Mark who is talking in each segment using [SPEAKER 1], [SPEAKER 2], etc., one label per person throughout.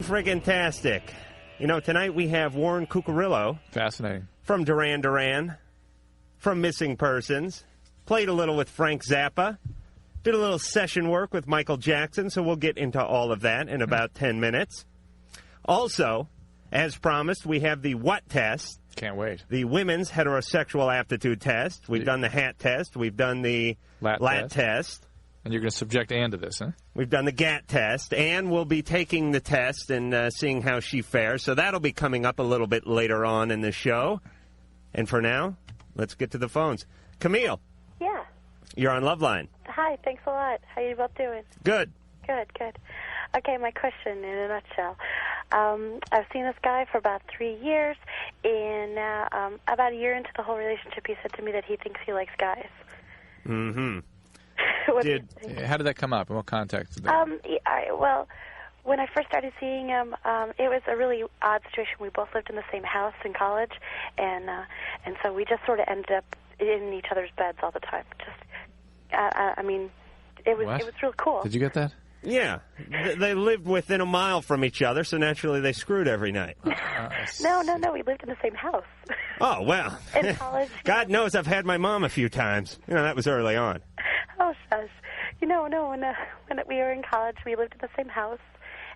[SPEAKER 1] Friggin-tastic. You know, tonight we have Warren Cuccurullo.
[SPEAKER 2] Fascinating.
[SPEAKER 1] From Duran Duran. From Missing Persons. Played a little with Frank Zappa. Did a little session work with Michael Jackson, so we'll get into all of that in about 10 minutes. Also, as promised, we have the what test.
[SPEAKER 2] Can't wait.
[SPEAKER 1] The women's heterosexual aptitude test. We've done the hat test. We've done the lat test.
[SPEAKER 2] And you're going to subject Ann to this, huh?
[SPEAKER 1] We've done the GAT test. Ann will be taking the test and seeing how she fares. So that'll be coming up a little bit later on in the show. And for now, let's get to the phones. Camille.
[SPEAKER 3] Yeah.
[SPEAKER 1] You're on Loveline.
[SPEAKER 3] Hi, thanks a lot. How are you both doing?
[SPEAKER 1] Good.
[SPEAKER 3] Good. Okay, my question in a nutshell. I've seen this guy for about 3 years, and about a year into the whole relationship, he said to me that he thinks he likes guys.
[SPEAKER 1] Mm-hmm.
[SPEAKER 2] How did that come up? In what context?
[SPEAKER 3] Well, when I first started seeing him, it was a really odd situation. We both lived in the same house in college, and so we just sort of ended up in each other's beds all the time. It was real cool.
[SPEAKER 2] Did you get that?
[SPEAKER 1] Yeah. They lived within a mile from each other, so naturally they screwed every night.
[SPEAKER 3] No. We lived in the same house.
[SPEAKER 1] Oh, well.
[SPEAKER 3] In college.
[SPEAKER 1] God knows I've had my mom a few times. You know, that was early on.
[SPEAKER 3] Oh, shush. No, when we were in college, we lived in the same house.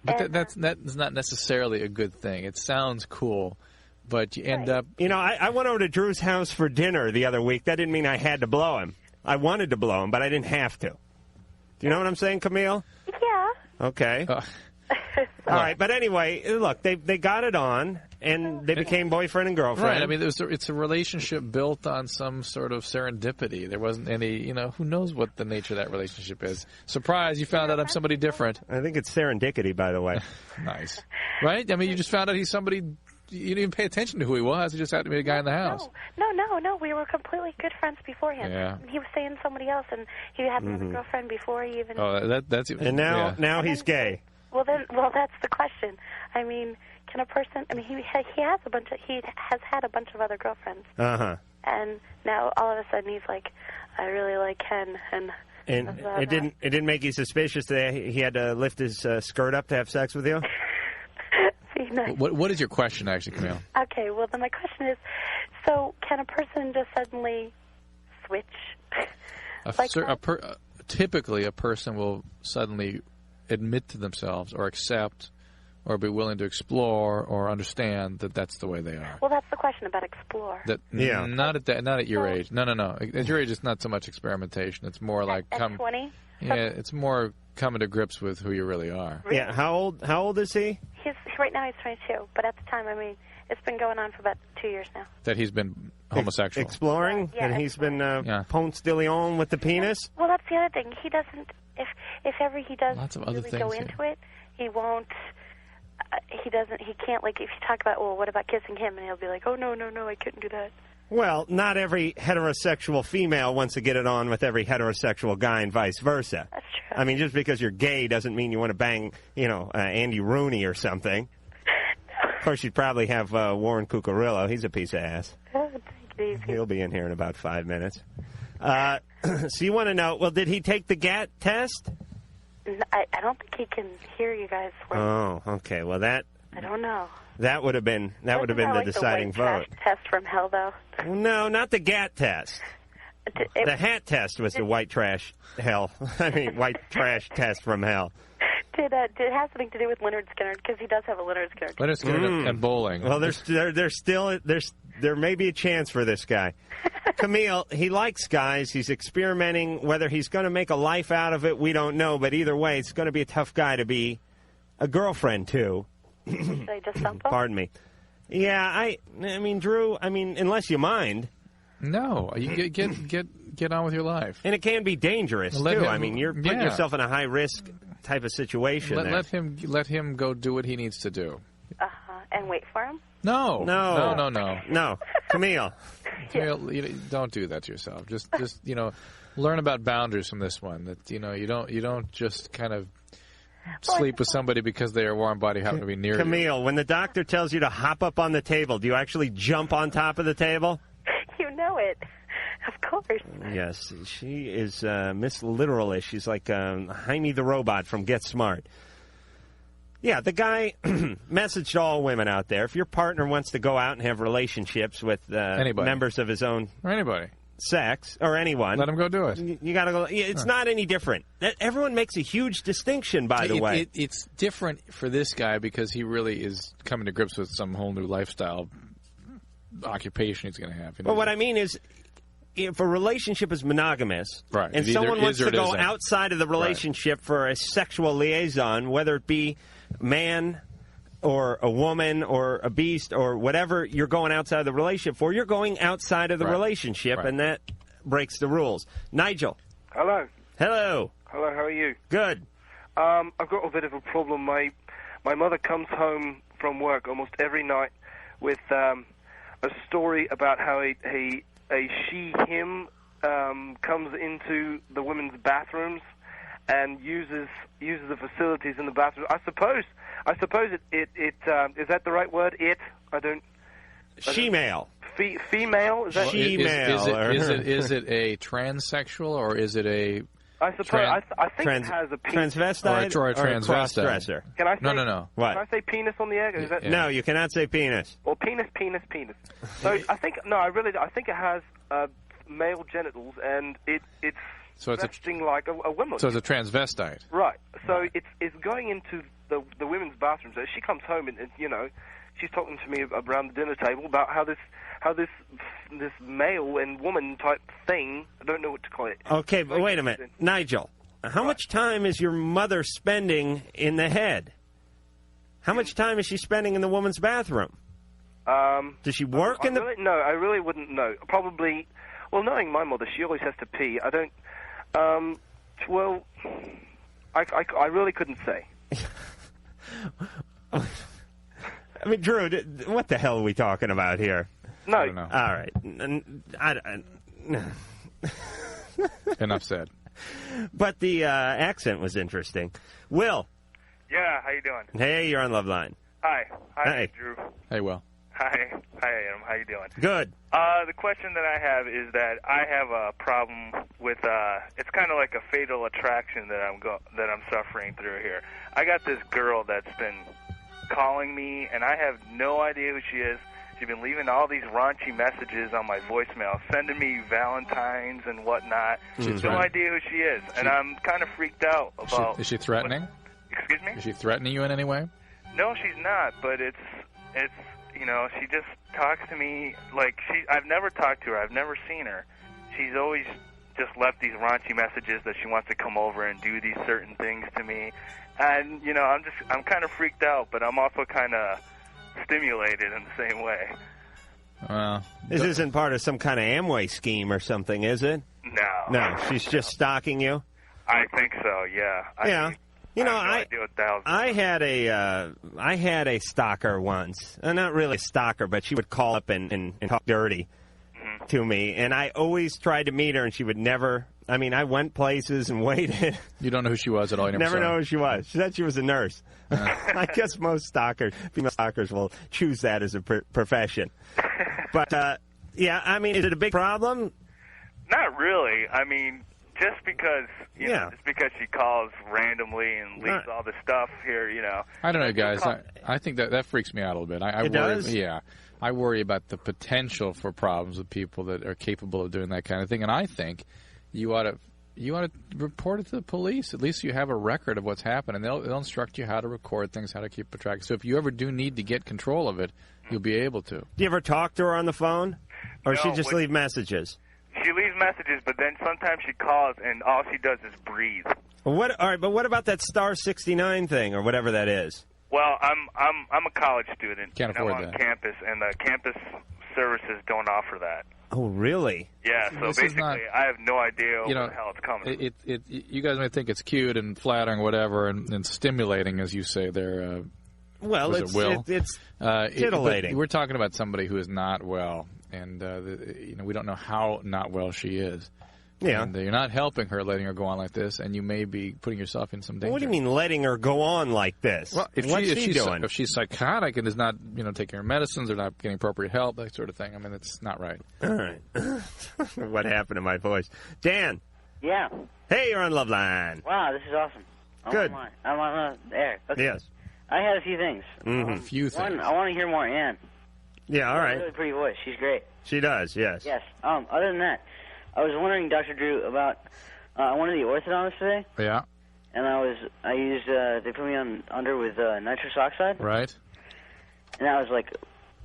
[SPEAKER 2] But that's not necessarily a good thing. It sounds cool, but you end up...
[SPEAKER 1] You know, I went over to Drew's house for dinner the other week. That didn't mean I had to blow him. I wanted to blow him, but I didn't have to. Do you know what I'm saying, Camille?
[SPEAKER 3] Yeah.
[SPEAKER 1] Okay. All right, but anyway, look, they got it on, and they became boyfriend and girlfriend.
[SPEAKER 2] Right, I mean, it's a relationship built on some sort of serendipity. There wasn't any, who knows what the nature of that relationship is. Surprise, you found out I'm somebody different.
[SPEAKER 1] I think it's serendipity, by the way.
[SPEAKER 2] Nice. Right? I mean, you just found out he's somebody... You didn't even pay attention to who he was. He just happened to be a guy in the house.
[SPEAKER 3] No. We were completely good friends beforehand.
[SPEAKER 2] Yeah.
[SPEAKER 3] He was saying somebody else, and he had another girlfriend before he even...
[SPEAKER 2] Oh, that's...
[SPEAKER 1] And now he's gay.
[SPEAKER 3] Well, that's the question. I mean, can a person... I mean, he has had a bunch of other girlfriends.
[SPEAKER 1] Uh-huh.
[SPEAKER 3] And now, all of a sudden, he's like, I really like Ken, and
[SPEAKER 1] it didn't make you suspicious that he had to lift his skirt up to have sex with you?
[SPEAKER 3] Nice.
[SPEAKER 2] What is your question, actually, Camille?
[SPEAKER 3] Okay, well, then my question is, so can a person just suddenly switch?
[SPEAKER 2] Typically, a person will suddenly admit to themselves or accept or be willing to explore or understand that that's the way they are.
[SPEAKER 3] Well, that's the question about explore.
[SPEAKER 2] Not at your age. No. At your age, it's not so much experimentation. It's more like...
[SPEAKER 3] At 20?
[SPEAKER 2] Yeah, it's more coming to grips with who you really are.
[SPEAKER 3] Really?
[SPEAKER 1] Yeah, how old is he?
[SPEAKER 3] Right now he's 22, but at the time, I mean, it's been going on for about 2 years now.
[SPEAKER 2] That he's been homosexual.
[SPEAKER 1] Exploring?
[SPEAKER 3] Yeah,
[SPEAKER 1] and he's been Ponce de Leon with the penis?
[SPEAKER 3] Well, that's the other thing. He doesn't, if ever he does
[SPEAKER 2] Lots of other
[SPEAKER 3] really
[SPEAKER 2] things,
[SPEAKER 3] go into it, he won't, he can't, like, if you talk about, well, what about kissing him? And he'll be like, oh, no, I couldn't do that.
[SPEAKER 1] Well, not every heterosexual female wants to get it on with every heterosexual guy and vice versa.
[SPEAKER 3] That's true.
[SPEAKER 1] I mean, just because you're gay doesn't mean you want to bang, Andy Rooney or something. Of course, you'd probably have Warren Cuccurullo. He's a piece of ass.
[SPEAKER 3] Oh, take it easy.
[SPEAKER 1] He'll be in here in about 5 minutes. So you want to know, well, did he take the GAT test?
[SPEAKER 3] I don't think he can hear you guys.
[SPEAKER 1] Oh, okay. Well, I
[SPEAKER 3] don't know.
[SPEAKER 1] That would have been the deciding vote.
[SPEAKER 3] The test from hell, though.
[SPEAKER 1] No, not the GAT test. The hat test was the white trash hell. I mean, white trash test from hell.
[SPEAKER 3] Did it have something to do with Leonard Skinner? Because he does have a Leonard Skinner.
[SPEAKER 2] Leonard Skinner and bowling.
[SPEAKER 1] Well, there may be a chance for this guy. Camille, he likes guys. He's experimenting. Whether he's going to make a life out of it, we don't know. But either way, it's going to be a tough guy to be a girlfriend to.
[SPEAKER 3] Should I just dump him?
[SPEAKER 1] Pardon me. Yeah, I mean, Drew. I mean, unless you mind.
[SPEAKER 2] No, you get on with your life.
[SPEAKER 1] And it can be dangerous too. I mean, you're putting yourself in a high risk type of situation.
[SPEAKER 2] Let him go do what he needs to do.
[SPEAKER 3] And wait for him.
[SPEAKER 2] No.
[SPEAKER 1] Camille.
[SPEAKER 2] Camille, don't do that to yourself. Just learn about boundaries from this one. That you don't just kind of sleep with somebody because their warm body happen to be near you.
[SPEAKER 1] Camille, when the doctor tells you to hop up on the table, do you actually jump on top of the table?
[SPEAKER 3] You know it. Of course.
[SPEAKER 1] Yes, she is Miss Literalish. She's like Jaime the Robot from Get Smart. Yeah, the guy messaged all women out there. If your partner wants to go out and have relationships with members of his own
[SPEAKER 2] or anybody
[SPEAKER 1] sex or anyone,
[SPEAKER 2] let him go do it.
[SPEAKER 1] You got to go. It's not any different. Everyone makes a huge distinction, by the way.
[SPEAKER 2] It's different for this guy because he really is coming to grips with some whole new lifestyle occupation he's going to have.
[SPEAKER 1] But what I mean is, if a relationship is monogamous,
[SPEAKER 2] right,
[SPEAKER 1] and someone wants to go outside of the relationship for a sexual liaison, whether it be man or a woman or a beast or whatever you're going outside of the relationship for, you're going outside of the relationship, and that breaks the rules. Nigel.
[SPEAKER 4] Hello.
[SPEAKER 1] Hello.
[SPEAKER 4] Hello, how are you?
[SPEAKER 1] Good.
[SPEAKER 4] I've got a bit of a problem. My mother comes home from work almost every night with a story about how a she-him comes into the women's bathrooms and uses the facilities in the bathroom. I suppose it is that the right word?
[SPEAKER 1] She-male.
[SPEAKER 4] Female? Is that
[SPEAKER 1] she-male?
[SPEAKER 2] Is it a transsexual or is it a?
[SPEAKER 4] I suppose I think it has a penis.
[SPEAKER 1] Transvestite
[SPEAKER 2] or a transvestite.
[SPEAKER 4] Can I say,
[SPEAKER 2] No.
[SPEAKER 1] What?
[SPEAKER 4] Can I say penis on the air? Is that,
[SPEAKER 1] No, you cannot say penis.
[SPEAKER 4] Or penis. So I think it has male genitals, and it's vesting like a woman.
[SPEAKER 2] So it's a transvestite.
[SPEAKER 4] Right. So it's going into the women's bathrooms. So she comes home and she's talking to me around the dinner table about how this male and woman type thing, I don't know what to call it.
[SPEAKER 1] Okay, but wait a minute. Nigel, how much time is your mother spending in the head? How much time is she spending in the woman's bathroom? Does she work in the...
[SPEAKER 4] No, I really wouldn't know. Probably... Well, knowing my mother, she always has to pee. I don't... Well, I really couldn't say.
[SPEAKER 1] I mean, Drew, what the hell are we talking about here?
[SPEAKER 4] No.
[SPEAKER 2] I don't know.
[SPEAKER 1] All right.
[SPEAKER 2] Enough said.
[SPEAKER 1] But the accent was interesting. Will.
[SPEAKER 5] Yeah, how you doing?
[SPEAKER 1] Hey, you're on Loveline.
[SPEAKER 5] Hi.
[SPEAKER 1] Hey.
[SPEAKER 5] Drew.
[SPEAKER 2] Hey, Will.
[SPEAKER 5] Hi, Adam. How you doing?
[SPEAKER 1] Good.
[SPEAKER 5] The question that I have is that I have a problem with it's kind of like a fatal attraction that I'm suffering through here. I got this girl that's been calling me, and I have no idea who she is. She's been leaving all these raunchy messages on my voicemail, sending me Valentines and whatnot. No idea who she is, and I'm kind of freaked out about.
[SPEAKER 2] Is she threatening?
[SPEAKER 5] Excuse me?
[SPEAKER 2] Is she threatening you in any way?
[SPEAKER 5] No, she's not. But it's she just talks to me like I've never talked to her. I've never seen her. She's always just left these raunchy messages that she wants to come over and do these certain things to me. And, I'm kind of freaked out, but I'm also kind of stimulated in the same way.
[SPEAKER 1] This isn't part of some kind of Amway scheme or something, is it?
[SPEAKER 5] No.
[SPEAKER 1] No, she's just stalking you?
[SPEAKER 5] I think so, yeah. I
[SPEAKER 1] had a stalker once. Not really a stalker, but she would call up and talk dirty to me, and I always tried to meet her, and she would never... I mean, I went places and waited.
[SPEAKER 2] You don't know who she was at all? You
[SPEAKER 1] never know who she was. She said she was a nurse. I guess most female stalkers will choose that as a profession. But, I mean, is it a big problem?
[SPEAKER 5] Not really. I mean, just because she calls randomly and leaves all the stuff here,
[SPEAKER 2] I don't know, guys. I think that freaks me out a little bit. I
[SPEAKER 1] worry, does?
[SPEAKER 2] Yeah. I worry about the potential for problems with people that are capable of doing that kind of thing. And I think you ought to report it to the police. At least you have a record of what's happened, and they'll instruct you how to record things, how to keep a track. So if you ever do need to get control of it, you'll be able to. Do
[SPEAKER 1] you ever talk to her on the phone, or does she just leave messages?
[SPEAKER 5] She leaves messages, but then sometimes she calls, and all she does is breathe.
[SPEAKER 1] All right, but what about that Star 69 thing, or whatever that is?
[SPEAKER 5] Well, I'm a college student.
[SPEAKER 2] Can't afford
[SPEAKER 5] I'm on
[SPEAKER 2] that.
[SPEAKER 5] campus, and the campus services don't offer that.
[SPEAKER 1] Oh, really?
[SPEAKER 5] Yeah, so basically, I have no idea where the hell it's coming.
[SPEAKER 2] You guys may think it's cute and flattering, whatever, and stimulating, as you say there.
[SPEAKER 1] Well, it's titillating.
[SPEAKER 2] We're talking about somebody who is not well, and we don't know how not well she is.
[SPEAKER 1] Yeah.
[SPEAKER 2] And you're not helping her, letting her go on like this, and you may be putting yourself in some danger.
[SPEAKER 1] What do you mean letting her go on like this?
[SPEAKER 2] Well,
[SPEAKER 1] What's she doing?
[SPEAKER 2] If she's psychotic and is not, taking her medicines or not getting appropriate help, that sort of thing, I mean, it's not right.
[SPEAKER 1] All right. What happened to my voice? Dan.
[SPEAKER 6] Yeah.
[SPEAKER 1] Hey, you're on Loveline.
[SPEAKER 6] Wow, this is awesome.
[SPEAKER 1] Good.
[SPEAKER 6] I'm on the air. Okay.
[SPEAKER 1] Yes.
[SPEAKER 6] I had a few things.
[SPEAKER 2] A few things.
[SPEAKER 6] One, I want to hear more Ann.
[SPEAKER 1] Yeah, all right.
[SPEAKER 6] Really pretty voice. She's great.
[SPEAKER 1] She does, yes.
[SPEAKER 6] Yes. Other than that, I was wondering, Dr. Drew, about I went to the orthodontist today,
[SPEAKER 2] Yeah.
[SPEAKER 6] and I used they put me under with nitrous oxide,
[SPEAKER 2] Right.
[SPEAKER 6] and I was like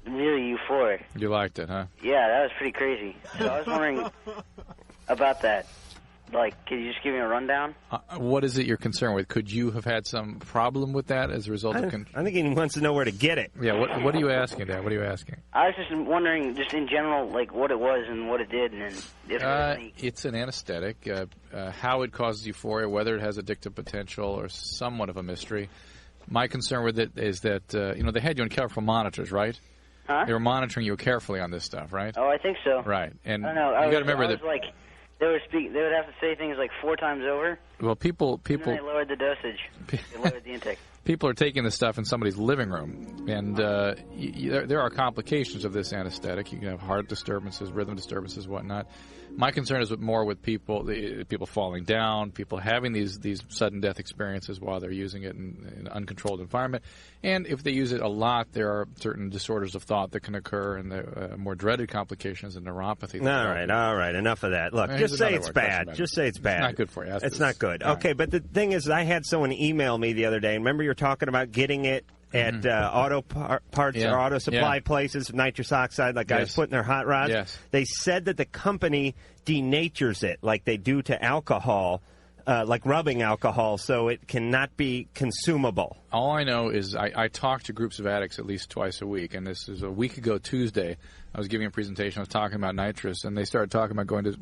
[SPEAKER 6] really euphoric.
[SPEAKER 2] You liked it, huh?
[SPEAKER 6] Yeah, that was pretty crazy. So I was wondering about that. Like, could you just give me a rundown?
[SPEAKER 2] What is it you're concerned with? Could you have had some problem with that as a result of...
[SPEAKER 1] I think he wants to know where to get it.
[SPEAKER 2] Yeah, what are you asking, Dad? What are you asking?
[SPEAKER 6] I was just wondering, just in general, like what it was and what it did, and if
[SPEAKER 2] it's an anesthetic. How it causes euphoria, whether it has addictive potential, or somewhat of a mystery. My concern with it is that they had you on careful monitors, right?
[SPEAKER 6] Huh?
[SPEAKER 2] They were monitoring you carefully on this stuff, right?
[SPEAKER 6] Oh, I think so.
[SPEAKER 2] Right, and
[SPEAKER 6] I don't know.
[SPEAKER 2] you got to remember that.
[SPEAKER 6] Like, they would have to say things like 4 times over.
[SPEAKER 2] Well, people.
[SPEAKER 6] And then they lowered the dosage. They lowered the intake.
[SPEAKER 2] People are taking this stuff in somebody's living room, and there are complications of this anesthetic. You can have heart disturbances, rhythm disturbances, whatnot. My concern is more with people falling down, people having these sudden death experiences while they're using it in an uncontrolled environment. And if they use it a lot, there are certain disorders of thought that can occur, and the more dreaded complications of neuropathy.
[SPEAKER 1] All right, enough of that. Look, just say it's bad. Just say it's bad.
[SPEAKER 2] It's not good for you.
[SPEAKER 1] It's not good. Okay, but the thing is, I had someone email me the other day. Remember, you're talking about getting it at auto parts or auto supply places, nitrous oxide, like guys put in their hot rods.
[SPEAKER 2] Yes.
[SPEAKER 1] They said that the company denatures it like they do to alcohol, like rubbing alcohol, so it cannot be consumable.
[SPEAKER 2] All I know is I talk to groups of addicts at least twice a week, and this is a week ago Tuesday. I was giving a presentation. I was talking about nitrous, and they started talking about going to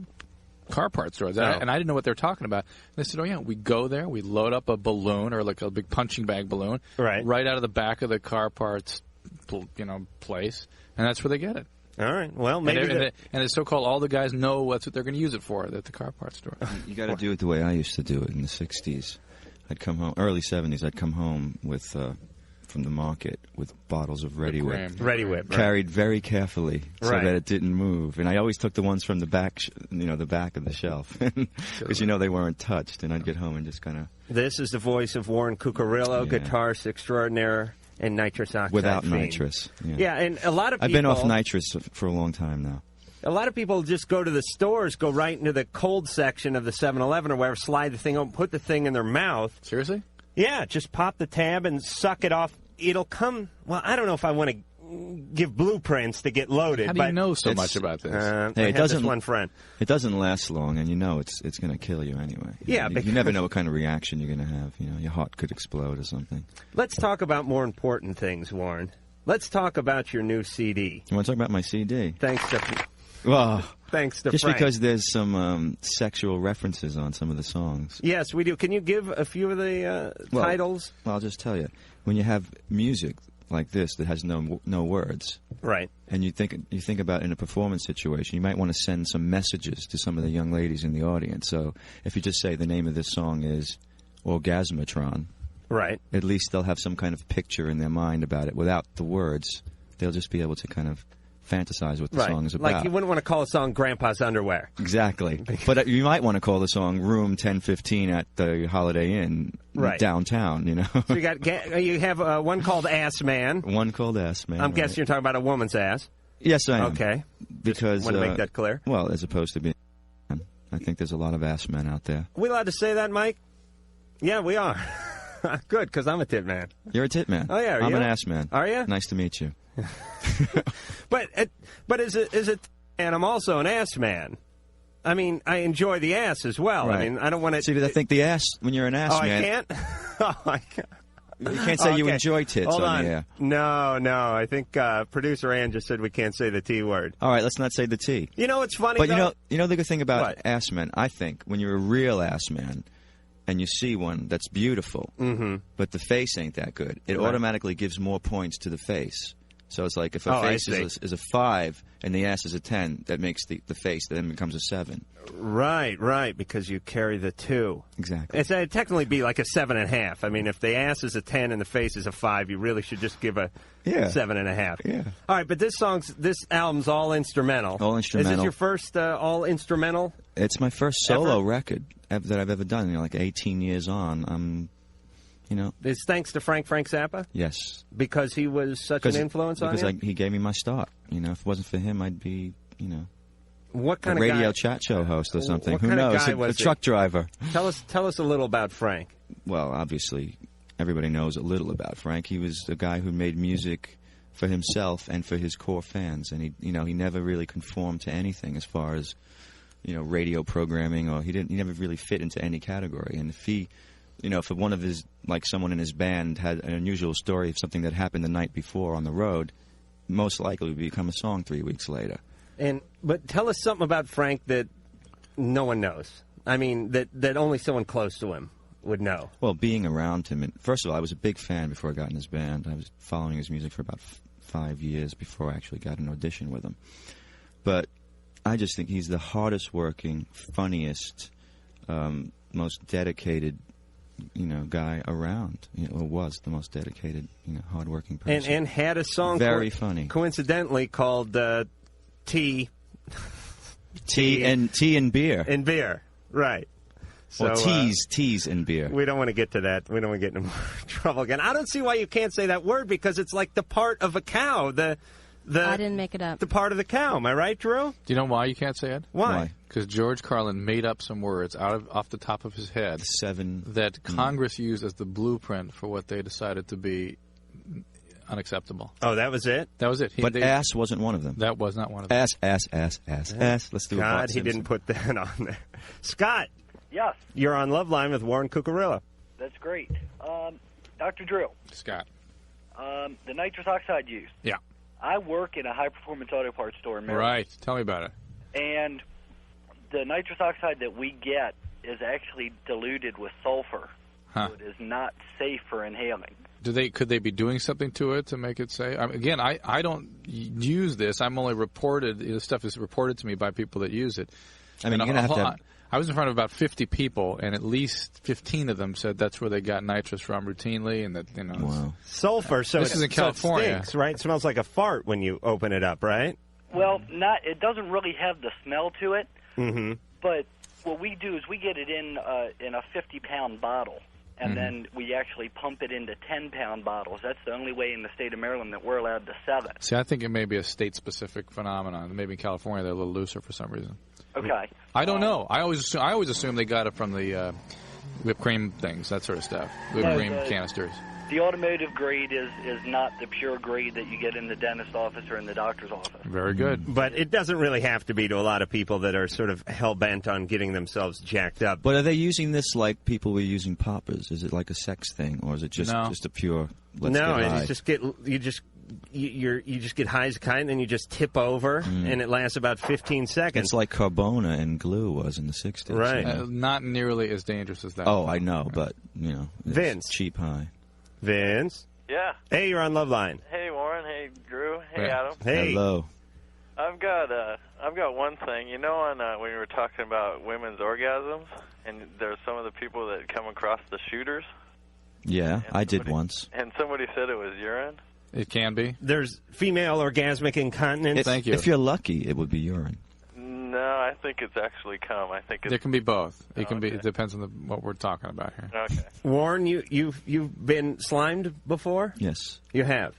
[SPEAKER 2] car parts stores, and I didn't know what they were talking about. And they said, "Oh yeah, we go there, we load up a balloon or like a big punching bag balloon, right out of the back of the car parts, place, and that's where they get it."
[SPEAKER 1] All right. Well, maybe.
[SPEAKER 2] And it's so-called all the guys know what they're going to use it for at the car parts store.
[SPEAKER 7] You got to do it the way I used to do it in the '60s. I'd come home, early '70s. I'd come home with from the market with bottles of Ready Whip.
[SPEAKER 1] Ready Whip.
[SPEAKER 7] Carried very carefully so that it didn't move. And I always took the ones from the back, the back of the shelf. Because, they weren't touched. And I'd get home and just kind of...
[SPEAKER 1] This is the voice of Warren Cuccurullo, guitarist extraordinaire and nitrous oxide
[SPEAKER 7] without
[SPEAKER 1] fiend.
[SPEAKER 7] nitrous.
[SPEAKER 1] Yeah, and a lot of people...
[SPEAKER 7] I've been off nitrous for a long time now.
[SPEAKER 1] A lot of people just go to the stores, go right into the cold section of the 7-Eleven or wherever, slide the thing open, put the thing in their mouth.
[SPEAKER 2] Seriously?
[SPEAKER 1] Yeah, just pop the tab and suck it off. It'll come... Well, I don't know if I want to give blueprints to get loaded.
[SPEAKER 2] How do you know so much about this?
[SPEAKER 7] Hey,
[SPEAKER 1] it doesn't. This one friend.
[SPEAKER 7] It doesn't last long, and it's going to kill you anyway. You never know what kind of reaction you're going to have. Your heart could explode or something.
[SPEAKER 1] Let's talk about more important things, Warren. Let's talk about your new CD.
[SPEAKER 7] You want to talk about my CD?
[SPEAKER 1] Thanks to
[SPEAKER 7] just
[SPEAKER 1] Frank.
[SPEAKER 7] because there's some sexual references on some of the songs.
[SPEAKER 1] Yes, we do. Can you give a few of the titles?
[SPEAKER 7] Well, I'll just tell you. When you have music like this that has no words,
[SPEAKER 1] right,
[SPEAKER 7] and you think about in a performance situation, you might want to send some messages to some of the young ladies in the audience. So if you just say the name of this song is Orgasmatron,
[SPEAKER 1] right,
[SPEAKER 7] at least they'll have some kind of picture in their mind about it without the words. They'll just be able to kind of fantasize what the song is about.
[SPEAKER 1] Like you wouldn't want to call a song Grandpa's Underwear.
[SPEAKER 7] Exactly. But you might want to call the song Room 1015 at the Holiday Inn downtown, So
[SPEAKER 1] you have one called Ass Man.
[SPEAKER 7] One called Ass Man.
[SPEAKER 1] I'm guessing you're talking about a woman's ass.
[SPEAKER 7] Yes, I am.
[SPEAKER 1] Okay.
[SPEAKER 7] Because
[SPEAKER 1] want to make that clear.
[SPEAKER 7] Well, as opposed to being I think there's a lot of ass men out there.
[SPEAKER 1] Are we allowed to say that, Mike? Yeah, we are. Good, because I'm a tit man.
[SPEAKER 7] You're a tit man.
[SPEAKER 1] Oh, yeah.
[SPEAKER 7] I'm an ass man.
[SPEAKER 1] Are you?
[SPEAKER 7] Nice to meet you.
[SPEAKER 1] But is it? And I'm also an ass man. I mean, I enjoy the ass as well.
[SPEAKER 7] Right.
[SPEAKER 1] I mean, I don't want to.
[SPEAKER 7] See, I think the ass when you're an ass man.
[SPEAKER 1] I can't. I can't.
[SPEAKER 7] You can't say you enjoy tits on the air.
[SPEAKER 1] No. I think producer Ann just said we can't say the T word.
[SPEAKER 7] All right, let's not say the T.
[SPEAKER 1] You know what's funny?
[SPEAKER 7] But
[SPEAKER 1] though?
[SPEAKER 7] you know the good thing about ass men. I think when you're a real ass man. And you see one that's beautiful, but the face ain't that good, it automatically gives more points to the face. So it's like if a face is a 5 and the ass is a 10, that makes the face then becomes a 7.
[SPEAKER 1] Right, because you carry the 2.
[SPEAKER 7] Exactly.
[SPEAKER 1] It'd technically be like a 7.5. I mean, if the ass is a 10 and the face is a 5, you really should just give a 7.5.
[SPEAKER 7] Yeah.
[SPEAKER 1] All right, but this album's all instrumental.
[SPEAKER 7] All instrumental.
[SPEAKER 1] Is this your first all instrumental?
[SPEAKER 7] It's my first solo record that I've ever done. Like 18 years on, You know,
[SPEAKER 1] It's thanks to Frank Zappa?
[SPEAKER 7] yes,
[SPEAKER 1] Because he was such an influence on you?
[SPEAKER 7] because he gave me my start. You know, if it wasn't for him, I'd be,
[SPEAKER 1] What kind
[SPEAKER 7] a
[SPEAKER 1] of
[SPEAKER 7] radio
[SPEAKER 1] guy?
[SPEAKER 7] chat show host or something.
[SPEAKER 1] What
[SPEAKER 7] Who
[SPEAKER 1] kind of
[SPEAKER 7] knows?
[SPEAKER 1] guy
[SPEAKER 7] A
[SPEAKER 1] was he?
[SPEAKER 7] truck driver.
[SPEAKER 1] Tell us a little about Frank.
[SPEAKER 7] Well, obviously, everybody knows a little about Frank. He was a guy who made music for himself and for his core fans, and he never really conformed to anything as far as radio programming, or he never really fit into any category. And if he, if one of his, like someone in his band had an unusual story of something that happened the night before on the road, most likely would become a song 3 weeks later.
[SPEAKER 1] But tell us something about Frank that no one knows. I mean, that only someone close to him would know.
[SPEAKER 7] Well, being around him, and first of all, I was a big fan before I got in his band. I was following his music for about 5 years before I actually got an audition with him. But I just think he's the hardest working, funniest, most dedicated, guy around. Or was the most dedicated, hard-working person.
[SPEAKER 1] And had a song
[SPEAKER 7] very funny,
[SPEAKER 1] coincidentally called Tea
[SPEAKER 7] and Beer.
[SPEAKER 1] And Beer, right.
[SPEAKER 7] So, teas and beer.
[SPEAKER 1] We don't want to get to that. We don't want to get into more trouble again. I don't see why you can't say that word, because it's like the part of a cow. I
[SPEAKER 8] didn't make it up.
[SPEAKER 1] The part of the cow. Am I right, Drew?
[SPEAKER 2] Do you know why you can't say it?
[SPEAKER 1] Why?
[SPEAKER 2] Because George Carlin made up some words off the top of his head that Congress used as the blueprint for what they decided to be unacceptable.
[SPEAKER 1] Oh, that was it?
[SPEAKER 2] That was it.
[SPEAKER 7] But ass wasn't one of them.
[SPEAKER 2] That was not one of them.
[SPEAKER 7] Ass. Let's do it.
[SPEAKER 1] God, he didn't put that on there. Scott.
[SPEAKER 9] Yes.
[SPEAKER 1] You're on Loveline with Warren Cuccurullo.
[SPEAKER 9] That's great. Dr. Drew.
[SPEAKER 2] Scott.
[SPEAKER 9] The nitrous oxide use.
[SPEAKER 2] Yeah.
[SPEAKER 9] I work in a high-performance auto parts store in Maryland.
[SPEAKER 2] Right. Tell me about it.
[SPEAKER 9] And the nitrous oxide that we get is actually diluted with sulfur.
[SPEAKER 2] Huh.
[SPEAKER 9] So it is not safe for inhaling.
[SPEAKER 2] Could they be doing something to it to make it safe? Again, I don't use this. I'm only reported. This stuff is reported to me by people that use it.
[SPEAKER 7] I mean, you're going to have to...
[SPEAKER 2] I was in front of about 50 people, and at least 15 of them said that's where they got nitrous from routinely, and that
[SPEAKER 7] Wow.
[SPEAKER 1] Sulfur. So
[SPEAKER 2] this is in California,
[SPEAKER 1] so it stinks, right? It smells like a fart when you open it up, right?
[SPEAKER 9] Well, it doesn't really have the smell to it.
[SPEAKER 1] Mm-hmm.
[SPEAKER 9] But what we do is we get it in a 50-pound bottle, and then we actually pump it into 10-pound bottles. That's the only way in the state of Maryland that we're allowed to sell it.
[SPEAKER 2] See, I think it may be a state-specific phenomenon. Maybe in California they're a little looser for some reason.
[SPEAKER 9] Okay.
[SPEAKER 2] I don't know. I always assume they got it from the whipped cream things, that sort of stuff. Whipped cream canisters.
[SPEAKER 9] The automotive grade is not the pure grade that you get in the dentist office or in the doctor's office.
[SPEAKER 2] Very good.
[SPEAKER 1] But it doesn't really have to be to a lot of people that are sort of hell-bent on getting themselves jacked up.
[SPEAKER 7] But are they using this like people were using poppers? Is it like a sex thing, or is it just a pure let's get high?
[SPEAKER 1] You just get high as a kite, and then you just tip over, and it lasts about 15 seconds.
[SPEAKER 7] It's like Carbona and glue was in the 60s.
[SPEAKER 1] Right.
[SPEAKER 2] Not nearly as dangerous as that.
[SPEAKER 7] Oh, I know, but, it's
[SPEAKER 1] Vince.
[SPEAKER 7] cheap high.
[SPEAKER 1] Vince?
[SPEAKER 10] Yeah.
[SPEAKER 1] Hey, you're on Loveline.
[SPEAKER 10] Hey, Warren. Hey, Drew. Hey, Adam.
[SPEAKER 1] Hey.
[SPEAKER 7] Hello.
[SPEAKER 10] I've got one thing. When we were talking about women's orgasms, and there's some of the people that come across the shooters.
[SPEAKER 7] Yeah, I did once.
[SPEAKER 10] And somebody said it was urine.
[SPEAKER 2] It can be.
[SPEAKER 1] There's female orgasmic incontinence.
[SPEAKER 2] Thank you.
[SPEAKER 7] If you're lucky, it would be urine.
[SPEAKER 10] No, I think it's actually cum. I think
[SPEAKER 2] there can be both. It can be. It depends on what we're talking about here.
[SPEAKER 10] Okay.
[SPEAKER 1] Warren, you've been slimed before?
[SPEAKER 7] Yes.
[SPEAKER 1] You have?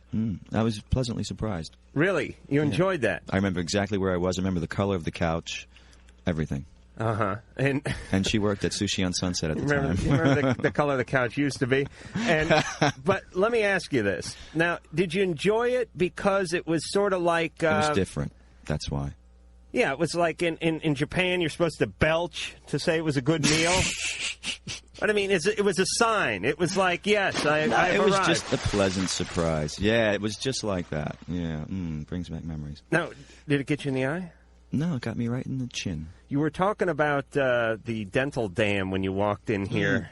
[SPEAKER 7] I was pleasantly surprised.
[SPEAKER 1] Really? You enjoyed that?
[SPEAKER 7] I remember exactly where I was. I remember the color of the couch, everything.
[SPEAKER 1] Uh-huh.
[SPEAKER 7] And she worked at Sushi on Sunset at the time.
[SPEAKER 1] You remember the color of the couch used to be? But let me ask you this. Now, did you enjoy it because it was sort of like...
[SPEAKER 7] it was different. That's why.
[SPEAKER 1] Yeah, it was like in Japan, you're supposed to belch to say it was a good meal. But I mean, it was a sign. It was like, yes, I've arrived.
[SPEAKER 7] It was just a pleasant surprise. Yeah, it was just like that. Yeah, brings back memories.
[SPEAKER 1] Now, did it get you in the eye?
[SPEAKER 7] No, it got me right in the chin.
[SPEAKER 1] You were talking about the dental dam when you walked in here.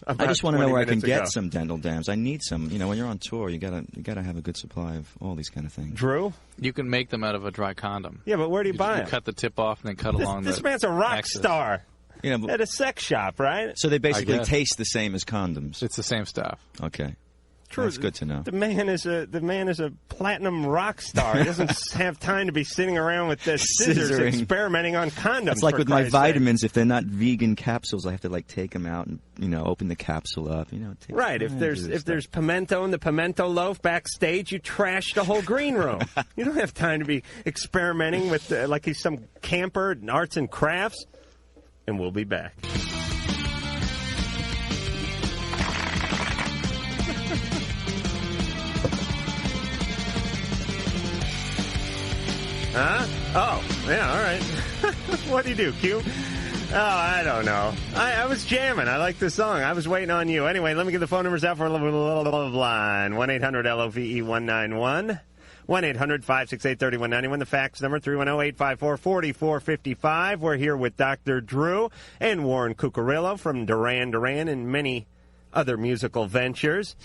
[SPEAKER 7] I just want to know where I can get some dental dams. I need some. When you're on tour, you gotta have a good supply of all these kind of things.
[SPEAKER 1] Drew?
[SPEAKER 2] You can make them out of a dry condom.
[SPEAKER 1] Yeah, but where do you buy them?
[SPEAKER 2] You cut the tip off and then cut along
[SPEAKER 1] This
[SPEAKER 2] the
[SPEAKER 1] man's a rock
[SPEAKER 2] axis.
[SPEAKER 1] star. At a sex shop, right?
[SPEAKER 7] So they basically taste the same as condoms.
[SPEAKER 2] It's the same stuff.
[SPEAKER 7] Okay.
[SPEAKER 1] True.
[SPEAKER 7] That's good to know.
[SPEAKER 1] The man is a platinum rock star. He doesn't have time to be sitting around with the scissors
[SPEAKER 7] Scissoring.
[SPEAKER 1] experimenting on condoms.
[SPEAKER 7] It's like
[SPEAKER 1] for
[SPEAKER 7] with my
[SPEAKER 1] Christ's sake.
[SPEAKER 7] vitamins. If they're not vegan capsules, I have to like take them out and open the capsule up. Take
[SPEAKER 1] Right. If there's pimento in the pimento loaf backstage, you trash the whole green room. You don't have time to be experimenting with like he's some camper in arts and crafts. And we'll be back. Huh? Oh, yeah, all right. What do you do, Q? Oh, I don't know. I was jamming. I like this song. I was waiting on you. Anyway, let me get the phone numbers out for Loveline. 1-800-LOVE-191. 1-800-568-3191. The fax number, 310-854-4455. We're here with Dr. Drew and Warren Cuccurullo from Duran Duran and many other musical ventures.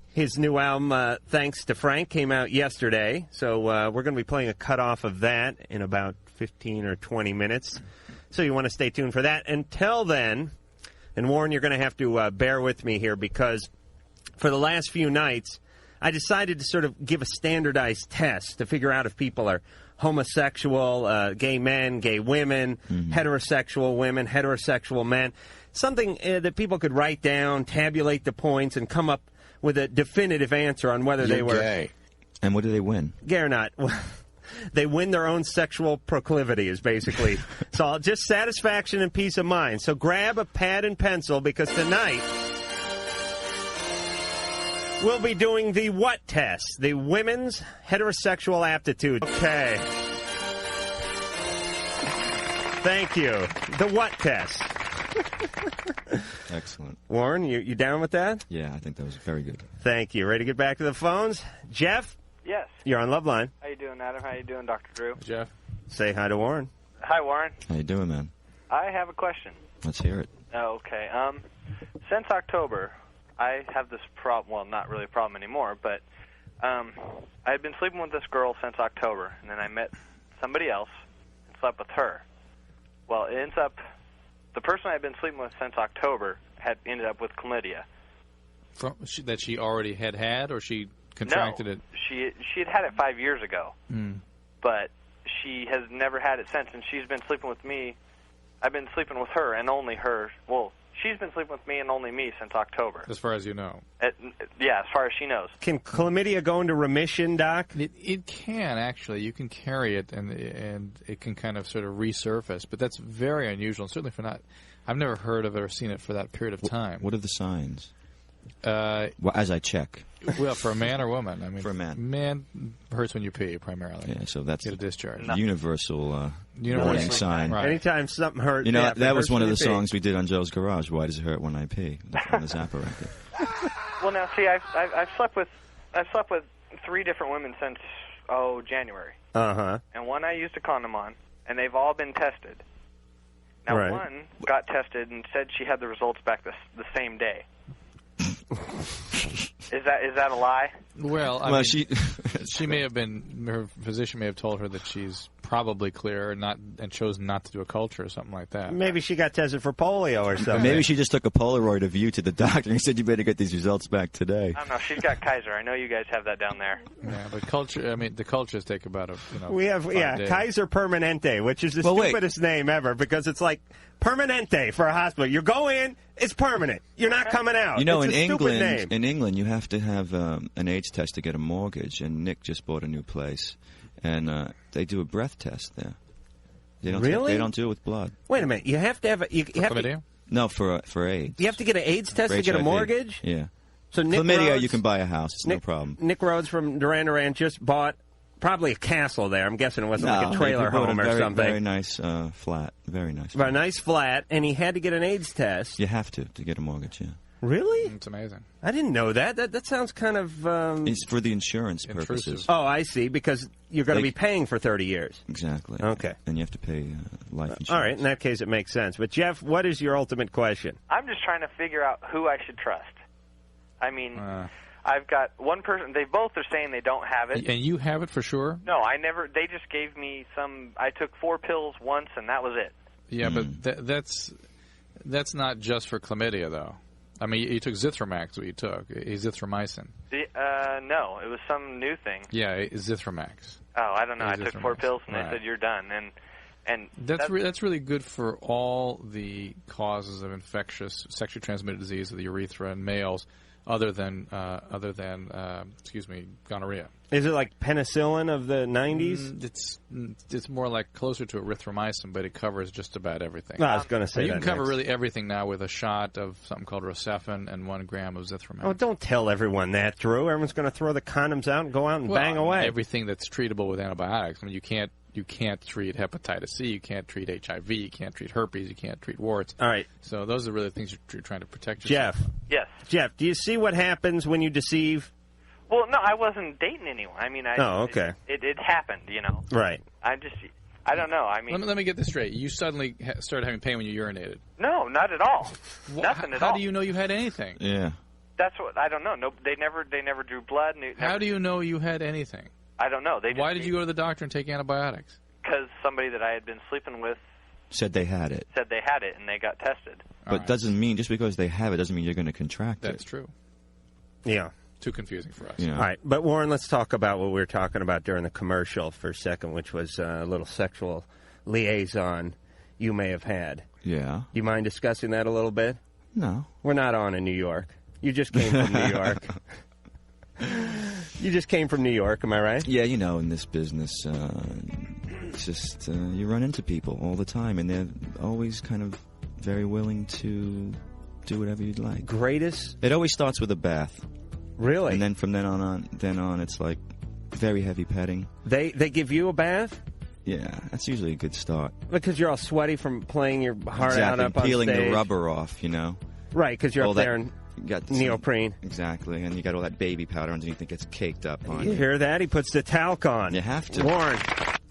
[SPEAKER 1] His new album, Thanks to Frank, came out yesterday, so we're going to be playing a cutoff of that in about 15 or 20 minutes. So you want to stay tuned for that. Until then, and Warren, you're going to have to bear with me here because for the last few nights, I decided to sort of give a standardized test to figure out if people are homosexual, gay men, gay women, heterosexual women, heterosexual men. Something that people could write down, tabulate the points, and come up with a definitive answer on whether they were
[SPEAKER 2] gay.
[SPEAKER 7] And what do they win?
[SPEAKER 1] Gay or not. They win their own sexual proclivity is basically. So just satisfaction and peace of mind. So grab a pad and pencil because tonight we'll be doing the what test, the women's heterosexual aptitude. Okay. Thank you. The what test.
[SPEAKER 7] Excellent.
[SPEAKER 1] Warren, you down with that?
[SPEAKER 7] Yeah, I think that was very good.
[SPEAKER 1] Thank you. Ready to get back to the phones? Jeff?
[SPEAKER 8] Yes.
[SPEAKER 1] You're on Loveline.
[SPEAKER 8] How you doing, Adam? How you doing, Dr. Drew?
[SPEAKER 2] Jeff?
[SPEAKER 1] Say hi to Warren.
[SPEAKER 8] Hi, Warren.
[SPEAKER 7] How you doing, man?
[SPEAKER 8] I have a question.
[SPEAKER 7] Let's hear it.
[SPEAKER 8] Oh, okay. Since October, I have this problem. Well, not really a problem anymore, but I've been sleeping with this girl since October, and then I met somebody else and slept with her. Well, it ends up the person I've been sleeping with since October had ended up with chlamydia.
[SPEAKER 2] That she already had, or she contracted it?
[SPEAKER 8] She had had it 5 years ago, but she has never had it since, and she's been sleeping with me. I've been sleeping with her and only her. Well, she's been sleeping with me and only me since October.
[SPEAKER 2] As far as you know.
[SPEAKER 8] Yeah, as far as she knows.
[SPEAKER 1] Can chlamydia go into remission, Doc?
[SPEAKER 2] It can, actually. You can carry it, and it can kind of sort of resurface. But that's very unusual, and certainly for not... I've never heard of it or seen it for that period of time.
[SPEAKER 7] What are the signs? Well, as I check.
[SPEAKER 2] Well, for a man or woman? I mean,
[SPEAKER 7] for a man.
[SPEAKER 2] Man hurts when you pee, primarily.
[SPEAKER 7] Yeah, so that's
[SPEAKER 2] get a discharge.
[SPEAKER 7] Universal warning sign.
[SPEAKER 2] Right.
[SPEAKER 1] Anytime something hurts.
[SPEAKER 7] That was one of the songs we did on Joe's Garage. Why does it hurt when I pee? On the Zappa record.
[SPEAKER 8] Well, now see, I've slept with 3 different women since January. And one I used a condom on, and they've all been tested. Now one got tested and said she had the results back the same day. Is that a lie?
[SPEAKER 2] Well, I mean, she may have been. Her physician may have told her that she's probably clear and chose not to do a culture or something like that.
[SPEAKER 1] Maybe she got tested for polio or something.
[SPEAKER 7] Maybe she just took a Polaroid of you to the doctor and said, "You better get these results back today."
[SPEAKER 8] I don't know. She's got Kaiser. I know you guys have that down there.
[SPEAKER 2] Yeah, but culture. I mean, the cultures take about
[SPEAKER 1] We have 5 days. Kaiser Permanente, which is the stupidest name ever because it's like Permanente for a hospital. You go in, it's permanent. You're not coming out.
[SPEAKER 7] You know,
[SPEAKER 1] it's
[SPEAKER 7] in England, you have to have an AIDS test to get a mortgage, and Nick just bought a new place, and they do a breath test there. They don't
[SPEAKER 1] really?
[SPEAKER 7] They don't do it with blood.
[SPEAKER 1] Wait a minute. You have to have
[SPEAKER 7] No, for AIDS.
[SPEAKER 1] You have to get an AIDS test to get a mortgage?
[SPEAKER 7] Yeah.
[SPEAKER 1] So Nick
[SPEAKER 7] chlamydia,
[SPEAKER 1] Rhodes,
[SPEAKER 7] you can buy a house. It's no problem.
[SPEAKER 1] Nick Rhodes from Duran Duran just bought probably a castle there. I'm guessing it wasn't like a trailer home or something.
[SPEAKER 7] Very nice flat. Very nice.
[SPEAKER 1] A nice flat, and he had to get an AIDS test.
[SPEAKER 7] You have to get a mortgage, yeah.
[SPEAKER 1] Really?
[SPEAKER 2] It's amazing.
[SPEAKER 1] I didn't know that. That sounds kind of...
[SPEAKER 7] It's for the insurance purposes.
[SPEAKER 1] Oh, I see, because you're going to be paying for 30 years.
[SPEAKER 7] Exactly.
[SPEAKER 1] Okay.
[SPEAKER 7] And you have to pay life insurance.
[SPEAKER 1] All right, in that case it makes sense. But, Jeff, what is your ultimate question?
[SPEAKER 8] I'm just trying to figure out who I should trust. I mean... I've got one person. They both are saying they don't have it.
[SPEAKER 2] And you have it for sure?
[SPEAKER 8] No, I never. They just gave me some. I took 4 pills once, and that was it.
[SPEAKER 2] Yeah, but that's not just for chlamydia, though. I mean, you took Zithromax, what you took, azithromycin.
[SPEAKER 8] No, it was some new thing.
[SPEAKER 2] Yeah, Zithromax.
[SPEAKER 8] Oh, I don't know. I took 4 pills, and
[SPEAKER 2] Right.
[SPEAKER 8] they said, you're done. And
[SPEAKER 2] that's really good for all the causes of infectious sexually transmitted disease of the urethra in males, other than gonorrhea.
[SPEAKER 1] Is it like penicillin of the 90s?
[SPEAKER 2] It's more like closer to erythromycin, but it covers just about everything.
[SPEAKER 1] No, I was going to say
[SPEAKER 2] you
[SPEAKER 1] that
[SPEAKER 2] can cover
[SPEAKER 1] next.
[SPEAKER 2] really everything now with a shot of something called Rocephin and 1 gram of Zithromax.
[SPEAKER 1] Oh, don't tell everyone that, Drew. Everyone's going to throw the condoms out and go out and bang away.
[SPEAKER 2] Everything that's treatable with antibiotics. I mean, you can't treat hepatitis C, you can't treat HIV, you can't treat herpes, you can't treat warts.
[SPEAKER 1] All right.
[SPEAKER 2] So those are really the things you're trying to protect yourself.
[SPEAKER 1] Jeff.
[SPEAKER 8] Yes.
[SPEAKER 1] Jeff, do you see what happens when you deceive?
[SPEAKER 8] Well, no, I wasn't dating anyone. I mean,
[SPEAKER 1] okay.
[SPEAKER 8] It happened, you know.
[SPEAKER 1] Right.
[SPEAKER 8] I don't know. I mean,
[SPEAKER 2] let me get this straight. You suddenly started having pain when you urinated.
[SPEAKER 8] No, not at all. Nothing at all.
[SPEAKER 2] How do you know you had anything?
[SPEAKER 7] Yeah.
[SPEAKER 8] That's what I don't know. No, they never drew blood.
[SPEAKER 2] How do you know you had anything?
[SPEAKER 8] I don't know.
[SPEAKER 2] Why did you go to the doctor and take antibiotics?
[SPEAKER 8] Because somebody that I had been sleeping with
[SPEAKER 7] said they had it,
[SPEAKER 8] and they got tested.
[SPEAKER 7] But doesn't mean just because they have it doesn't mean you're going to contract it.
[SPEAKER 2] That's true.
[SPEAKER 1] Yeah.
[SPEAKER 2] Too confusing for us.
[SPEAKER 7] Yeah.
[SPEAKER 1] All right, but Warren, let's talk about what we were talking about during the commercial for a second, which was a little sexual liaison you may have had.
[SPEAKER 7] Yeah.
[SPEAKER 1] You mind discussing that a little bit?
[SPEAKER 7] No.
[SPEAKER 1] We're not on in New York. You just came from New York. You just came from New York, am I right?
[SPEAKER 7] Yeah, you know, in this business, it's just you run into people all the time, and they're always kind of very willing to do whatever you'd like.
[SPEAKER 1] Greatest?
[SPEAKER 7] It always starts with a bath.
[SPEAKER 1] Really?
[SPEAKER 7] And then from then on, it's like very heavy petting.
[SPEAKER 1] They give you a bath?
[SPEAKER 7] Yeah, that's usually a good start.
[SPEAKER 1] Because you're all sweaty from playing your heart out up on
[SPEAKER 7] peeling
[SPEAKER 1] stage.
[SPEAKER 7] the rubber off, you know.
[SPEAKER 1] Right, because you're
[SPEAKER 7] all
[SPEAKER 1] up there in neoprene.
[SPEAKER 7] Exactly, and you got all that baby powder underneath that gets caked up on
[SPEAKER 1] You
[SPEAKER 7] you.
[SPEAKER 1] hear that? He puts the talc on.
[SPEAKER 7] You have to.
[SPEAKER 1] Warren,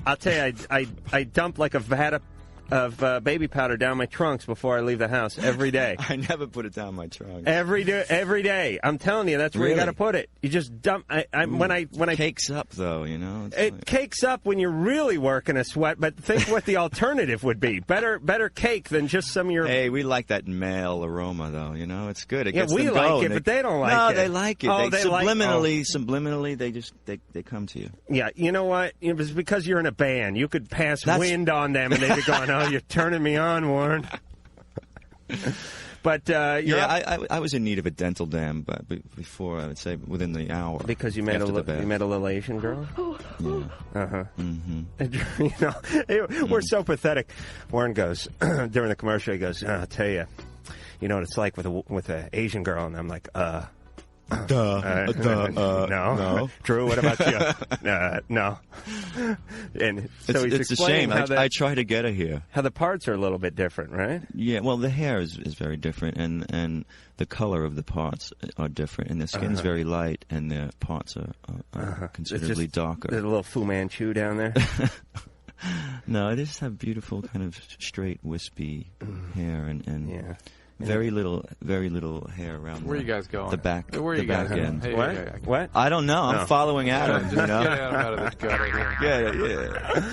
[SPEAKER 1] I'll tell you, I dump like a vat of baby powder down my trunks before I leave the house every day.
[SPEAKER 7] I never put it down my trunk.
[SPEAKER 1] Every day. I'm telling you, that's where you got to put it. You just dump. When I
[SPEAKER 7] cakes up though, you know.
[SPEAKER 1] It cakes up when you're really working a sweat. But think what the alternative would be. Better cake than just some of your.
[SPEAKER 7] Hey, we like that male aroma though. You know, it's good. It gets
[SPEAKER 1] we
[SPEAKER 7] them
[SPEAKER 1] like
[SPEAKER 7] going.
[SPEAKER 1] it, but they don't like it.
[SPEAKER 7] No, they like it.
[SPEAKER 1] Oh,
[SPEAKER 7] they
[SPEAKER 1] like
[SPEAKER 7] subliminally, they come to you.
[SPEAKER 1] Yeah, you know what? It was because you're in a band. You could pass wind on them, and they'd be going, "Oh, you're turning me on, Warren." But
[SPEAKER 7] I was in need of a dental dam, but before I would say within the hour.
[SPEAKER 1] Because you met a little Asian girl.
[SPEAKER 7] Yeah.
[SPEAKER 1] You know, we're so pathetic. Warren goes during the commercial. He goes, "I'll tell you, you know what it's like with an Asian girl," and I'm like, no. Drew, what about you? No. And so
[SPEAKER 7] it's a shame. I try to get her here.
[SPEAKER 1] How the parts are a little bit different, right?
[SPEAKER 7] Yeah, well, the hair is very different, and the color of the parts are different, and the skin's very light, and the parts are considerably darker.
[SPEAKER 1] There's a little Fu Manchu down there.
[SPEAKER 7] No, they just have beautiful kind of straight, wispy hair, and very little hair around.
[SPEAKER 2] Where are you guys going?
[SPEAKER 7] The back.
[SPEAKER 2] Where are you guys
[SPEAKER 7] end.
[SPEAKER 2] Hey,
[SPEAKER 1] what?
[SPEAKER 7] I don't know. I'm following Adam. You know?
[SPEAKER 2] Get Adam out of this gutter here.
[SPEAKER 7] Yeah.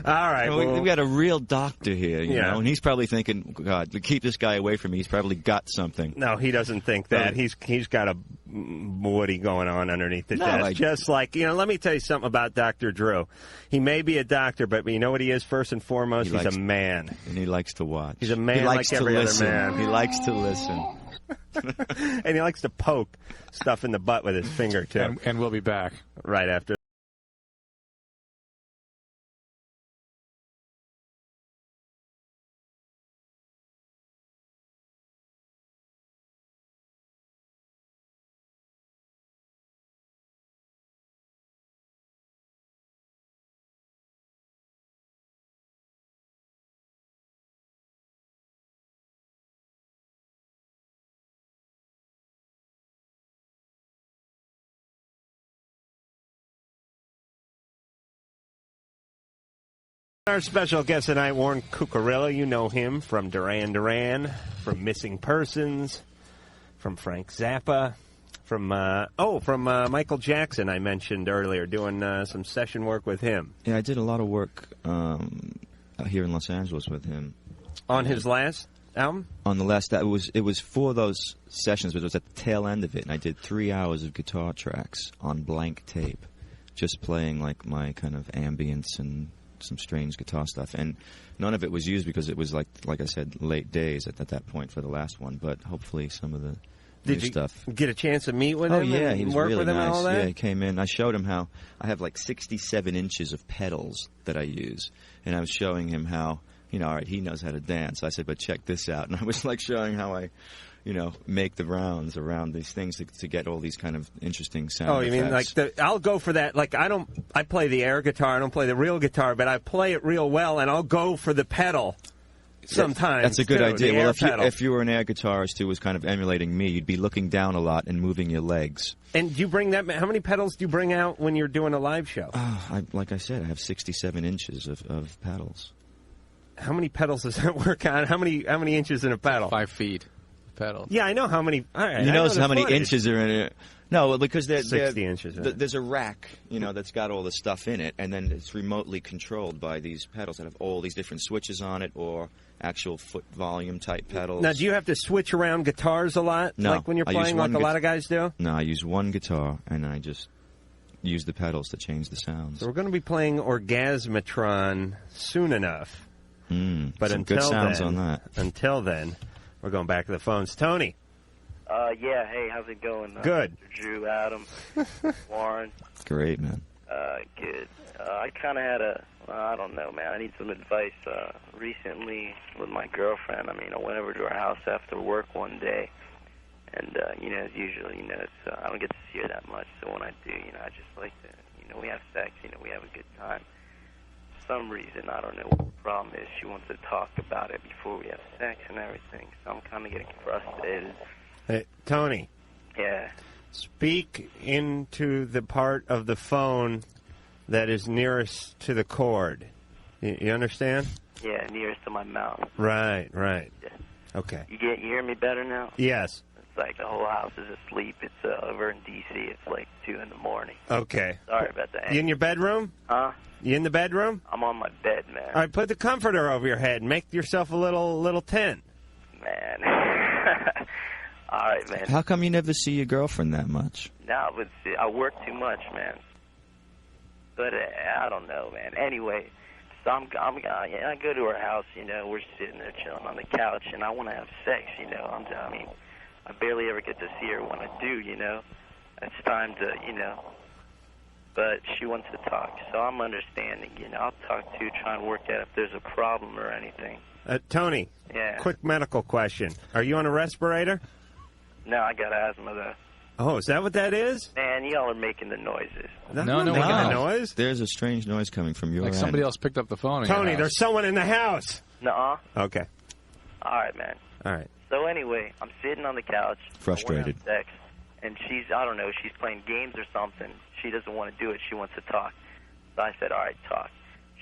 [SPEAKER 1] All right.
[SPEAKER 7] Well, we've got a real doctor here, you know, and he's probably thinking, God, to keep this guy away from me, he's probably got something.
[SPEAKER 1] No, he doesn't think that. He's got a woody going on underneath the desk. Just like, let me tell you something about Dr. Drew. He may be a doctor, but you know what he is first and foremost? He's a man.
[SPEAKER 7] And he likes to watch.
[SPEAKER 1] He's a man like every other man.
[SPEAKER 7] He likes to listen.
[SPEAKER 1] And he likes to poke stuff in the butt with his finger, too.
[SPEAKER 2] And we'll be back.
[SPEAKER 1] Right after. Our special guest tonight, Warren Cuccurullo. You know him from Duran Duran, from Missing Persons, from Frank Zappa, from Michael Jackson. I mentioned earlier, doing some session work with him.
[SPEAKER 7] Yeah, I did a lot of work here in Los Angeles with him.
[SPEAKER 1] On his last album?
[SPEAKER 7] On the last, it was for those sessions, but it was at the tail end of it, and I did 3 hours of guitar tracks on blank tape, just playing like my kind of ambience and some strange guitar stuff, and none of it was used because it was like I said, late days at that point for the last one. But hopefully some of the new stuff.
[SPEAKER 1] Did you get a chance to meet with him?
[SPEAKER 7] Oh yeah,
[SPEAKER 1] and
[SPEAKER 7] he was
[SPEAKER 1] work
[SPEAKER 7] really
[SPEAKER 1] with him
[SPEAKER 7] nice.
[SPEAKER 1] and all that?
[SPEAKER 7] Yeah, he came in. I showed him how I have like 67 inches of pedals that I use, and I was showing him how, all right, he knows how to dance. I said, but check this out, and I was like showing how I, make the rounds around these things to get all these kind of interesting sound.
[SPEAKER 1] Oh, you mean
[SPEAKER 7] effects.
[SPEAKER 1] like I'll go for that. Like I play the air guitar. I don't play the real guitar, but I play it real well, and I'll go for the pedal. Sometimes
[SPEAKER 7] that's a good idea. Well,
[SPEAKER 1] if
[SPEAKER 7] you were an air guitarist who was kind of emulating me, you'd be looking down a lot and moving your legs.
[SPEAKER 1] And do you bring that? How many pedals do you bring out when you're doing a live show?
[SPEAKER 7] Like I said, I have 67 inches of pedals.
[SPEAKER 1] How many pedals does that work on? How many inches in a pedal?
[SPEAKER 2] 5 feet pedal.
[SPEAKER 1] Yeah, I know how many. All right,
[SPEAKER 7] you know how many inches are in it. No, because
[SPEAKER 1] 60 inches.
[SPEAKER 7] There's a rack, that's got all the stuff in it, and then it's remotely controlled by these pedals that have all these different switches on it, or actual foot volume type pedals.
[SPEAKER 1] Now, do you have to switch around guitars a lot?
[SPEAKER 7] No,
[SPEAKER 1] like when you're playing, like a lot of guys do?
[SPEAKER 7] No, I use one guitar, and I just use the pedals to change the sounds.
[SPEAKER 1] So we're going to be playing Orgasmatron soon enough. But
[SPEAKER 7] some
[SPEAKER 1] until
[SPEAKER 7] good sounds
[SPEAKER 1] then,
[SPEAKER 7] on that.
[SPEAKER 1] Until then, we're going back to the phones. Tony.
[SPEAKER 6] Yeah, hey, how's it going?
[SPEAKER 1] Good.
[SPEAKER 6] Dr. Drew, Adam, Warren.
[SPEAKER 7] Great, man.
[SPEAKER 6] Good. I kind of had I don't know, man. I need some advice. Recently, with my girlfriend, I went over to her house after work one day, and, as usual, I don't get to see her that much, so when I do, I just like to, we have sex, we have a good time. For some reason, I don't know what the problem is. She wants to talk about it before we have sex and everything, so I'm kind of getting frustrated.
[SPEAKER 1] Hey, Tony.
[SPEAKER 6] Yeah.
[SPEAKER 1] Speak into the part of the phone that is nearest to the cord. You understand?
[SPEAKER 6] Yeah, nearest to my mouth.
[SPEAKER 1] Right. Yeah. Okay.
[SPEAKER 6] You hear me better now?
[SPEAKER 1] Yes.
[SPEAKER 6] It's like the whole house is asleep. It's over in D.C. It's like 2 in the morning.
[SPEAKER 1] Okay.
[SPEAKER 6] Sorry about that.
[SPEAKER 1] You in your bedroom?
[SPEAKER 6] Huh?
[SPEAKER 1] You in the bedroom?
[SPEAKER 6] I'm on my bed, man.
[SPEAKER 1] All right, put the comforter over your head and make yourself a little tent.
[SPEAKER 6] Man. All right, man.
[SPEAKER 7] How come you never see your girlfriend that much?
[SPEAKER 6] No, but I work too much, man. But I don't know, man. Anyway, so I go to her house, we're sitting there chilling on the couch, and I want to have sex, I barely ever get to see her when I do, It's time to, but she wants to talk, so I'm understanding, I'll talk to her, try and work out if there's a problem or anything.
[SPEAKER 1] Tony.
[SPEAKER 6] Yeah.
[SPEAKER 1] Quick medical question. Are you on a respirator?
[SPEAKER 6] No, I got asthma, though.
[SPEAKER 1] Oh, is that what that is?
[SPEAKER 6] Man, y'all are making the noises.
[SPEAKER 1] No, making a noise.
[SPEAKER 7] There's a strange noise coming from your
[SPEAKER 2] like
[SPEAKER 7] end.
[SPEAKER 2] somebody else picked up the phone.
[SPEAKER 1] Tony, there's someone in the house.
[SPEAKER 6] Nuh-uh.
[SPEAKER 1] Okay.
[SPEAKER 6] All right, man.
[SPEAKER 1] All right.
[SPEAKER 6] So anyway, I'm sitting on the couch.
[SPEAKER 7] Frustrated.
[SPEAKER 6] Sex, and she's playing games or something. She doesn't want to do it. She wants to talk. So I said, all right, talk.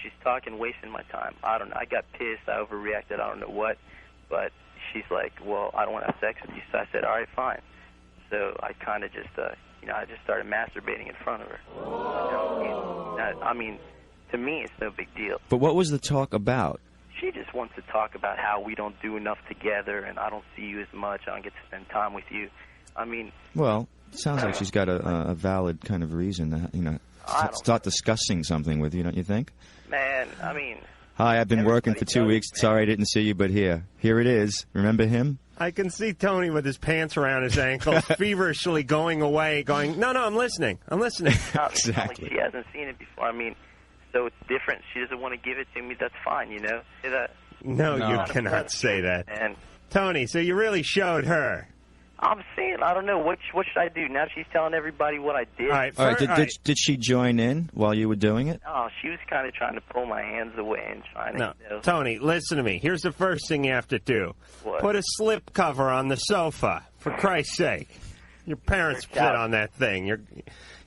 [SPEAKER 6] She's talking, wasting my time. I don't know. I got pissed. I overreacted. I don't know what. But she's like, well, I don't want to have sex with you. So I said, all right, fine. So I kind of just, I just started masturbating in front of her. To me, it's no big deal.
[SPEAKER 7] But what was the talk about?
[SPEAKER 6] She just wants to talk about how we don't do enough together, and I don't see you as much. I don't get to spend time with you.
[SPEAKER 7] Well, it sounds like she's got a valid kind of reason to, start discussing something with you, don't you think?
[SPEAKER 6] Man,
[SPEAKER 7] Hi, I've been working for 2 weeks. Sorry I didn't see you, but here it is. Remember him?
[SPEAKER 1] I can see Tony with his pants around his ankles, feverishly going away, going, no, I'm listening.
[SPEAKER 7] Exactly.
[SPEAKER 6] She hasn't seen it before. So it's different. She doesn't want to give it to me. That's fine, Say that.
[SPEAKER 1] No, you cannot say that.
[SPEAKER 6] And
[SPEAKER 1] Tony, so you really showed her.
[SPEAKER 6] I'm saying, I don't know. What should I do? Now she's telling everybody what I did.
[SPEAKER 1] All right.
[SPEAKER 7] Did she join in while you were doing it?
[SPEAKER 6] Oh, she was kind of trying to pull my hands away and trying to...
[SPEAKER 1] No, Tony, listen to me. Here's the first thing you have to do.
[SPEAKER 6] What?
[SPEAKER 1] Put a slip cover on the sofa, for Christ's sake. Your parents sit on that thing. You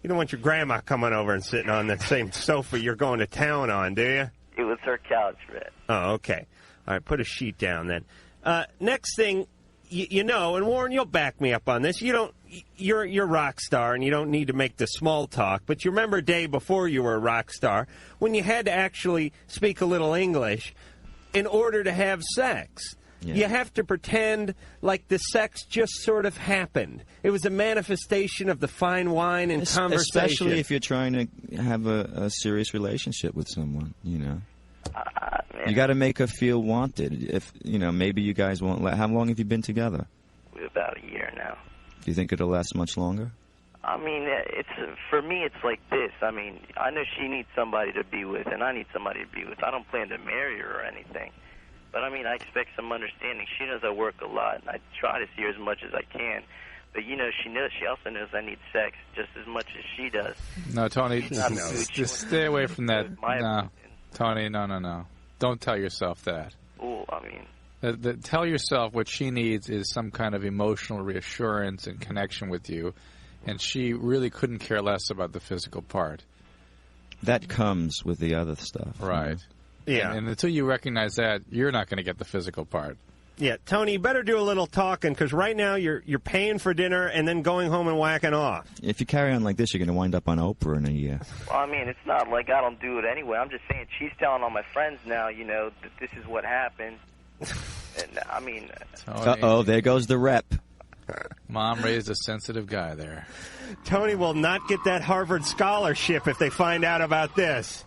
[SPEAKER 1] don't want your grandma coming over and sitting on that same sofa you're going to town on, do you?
[SPEAKER 6] It was her couch, Red.
[SPEAKER 1] Oh, okay. All right, put a sheet down then. Next thing... and Warren, you'll back me up on this. You're a rock star, and you don't need to make the small talk. But you remember a day before you were a rock star when you had to actually speak a little English in order to have sex. You have to pretend like the sex just sort of happened. It was a manifestation of the fine wine and conversation.
[SPEAKER 7] Especially if you're trying to have a serious relationship with someone, you know. You got to make her feel wanted. If maybe you guys won't. How long have you been together?
[SPEAKER 6] About a year now.
[SPEAKER 7] Do you think it'll last much longer?
[SPEAKER 6] I mean, for me, it's like this. I mean, I know she needs somebody to be with, and I need somebody to be with. I don't plan to marry her or anything. But, I mean, I expect some understanding. She knows I work a lot, and I try to see her as much as I can. But, she also knows I need sex just as much as she does.
[SPEAKER 2] No, Tony, just stay away from that. No, Tony, no. Don't tell yourself that.
[SPEAKER 6] Ooh, I mean...
[SPEAKER 2] Tell yourself what she needs is some kind of emotional reassurance and connection with you, and she really couldn't care less about the physical part.
[SPEAKER 7] That comes with the other stuff.
[SPEAKER 2] Right.
[SPEAKER 1] Yeah.
[SPEAKER 2] And until you recognize that, you're not going to get the physical part.
[SPEAKER 1] Yeah, Tony, you better do a little talking, because right now you're paying for dinner and then going home and whacking off.
[SPEAKER 7] If you carry on like this, you're going to wind up on Oprah in a year.
[SPEAKER 6] Well, I mean, it's not like I don't do it anyway. I'm just saying she's telling all my friends now, that this is what happened. And, I mean...
[SPEAKER 7] Uh-oh, there goes the rep.
[SPEAKER 2] Mom raised a sensitive guy there.
[SPEAKER 1] Tony will not get that Harvard scholarship if they find out about this.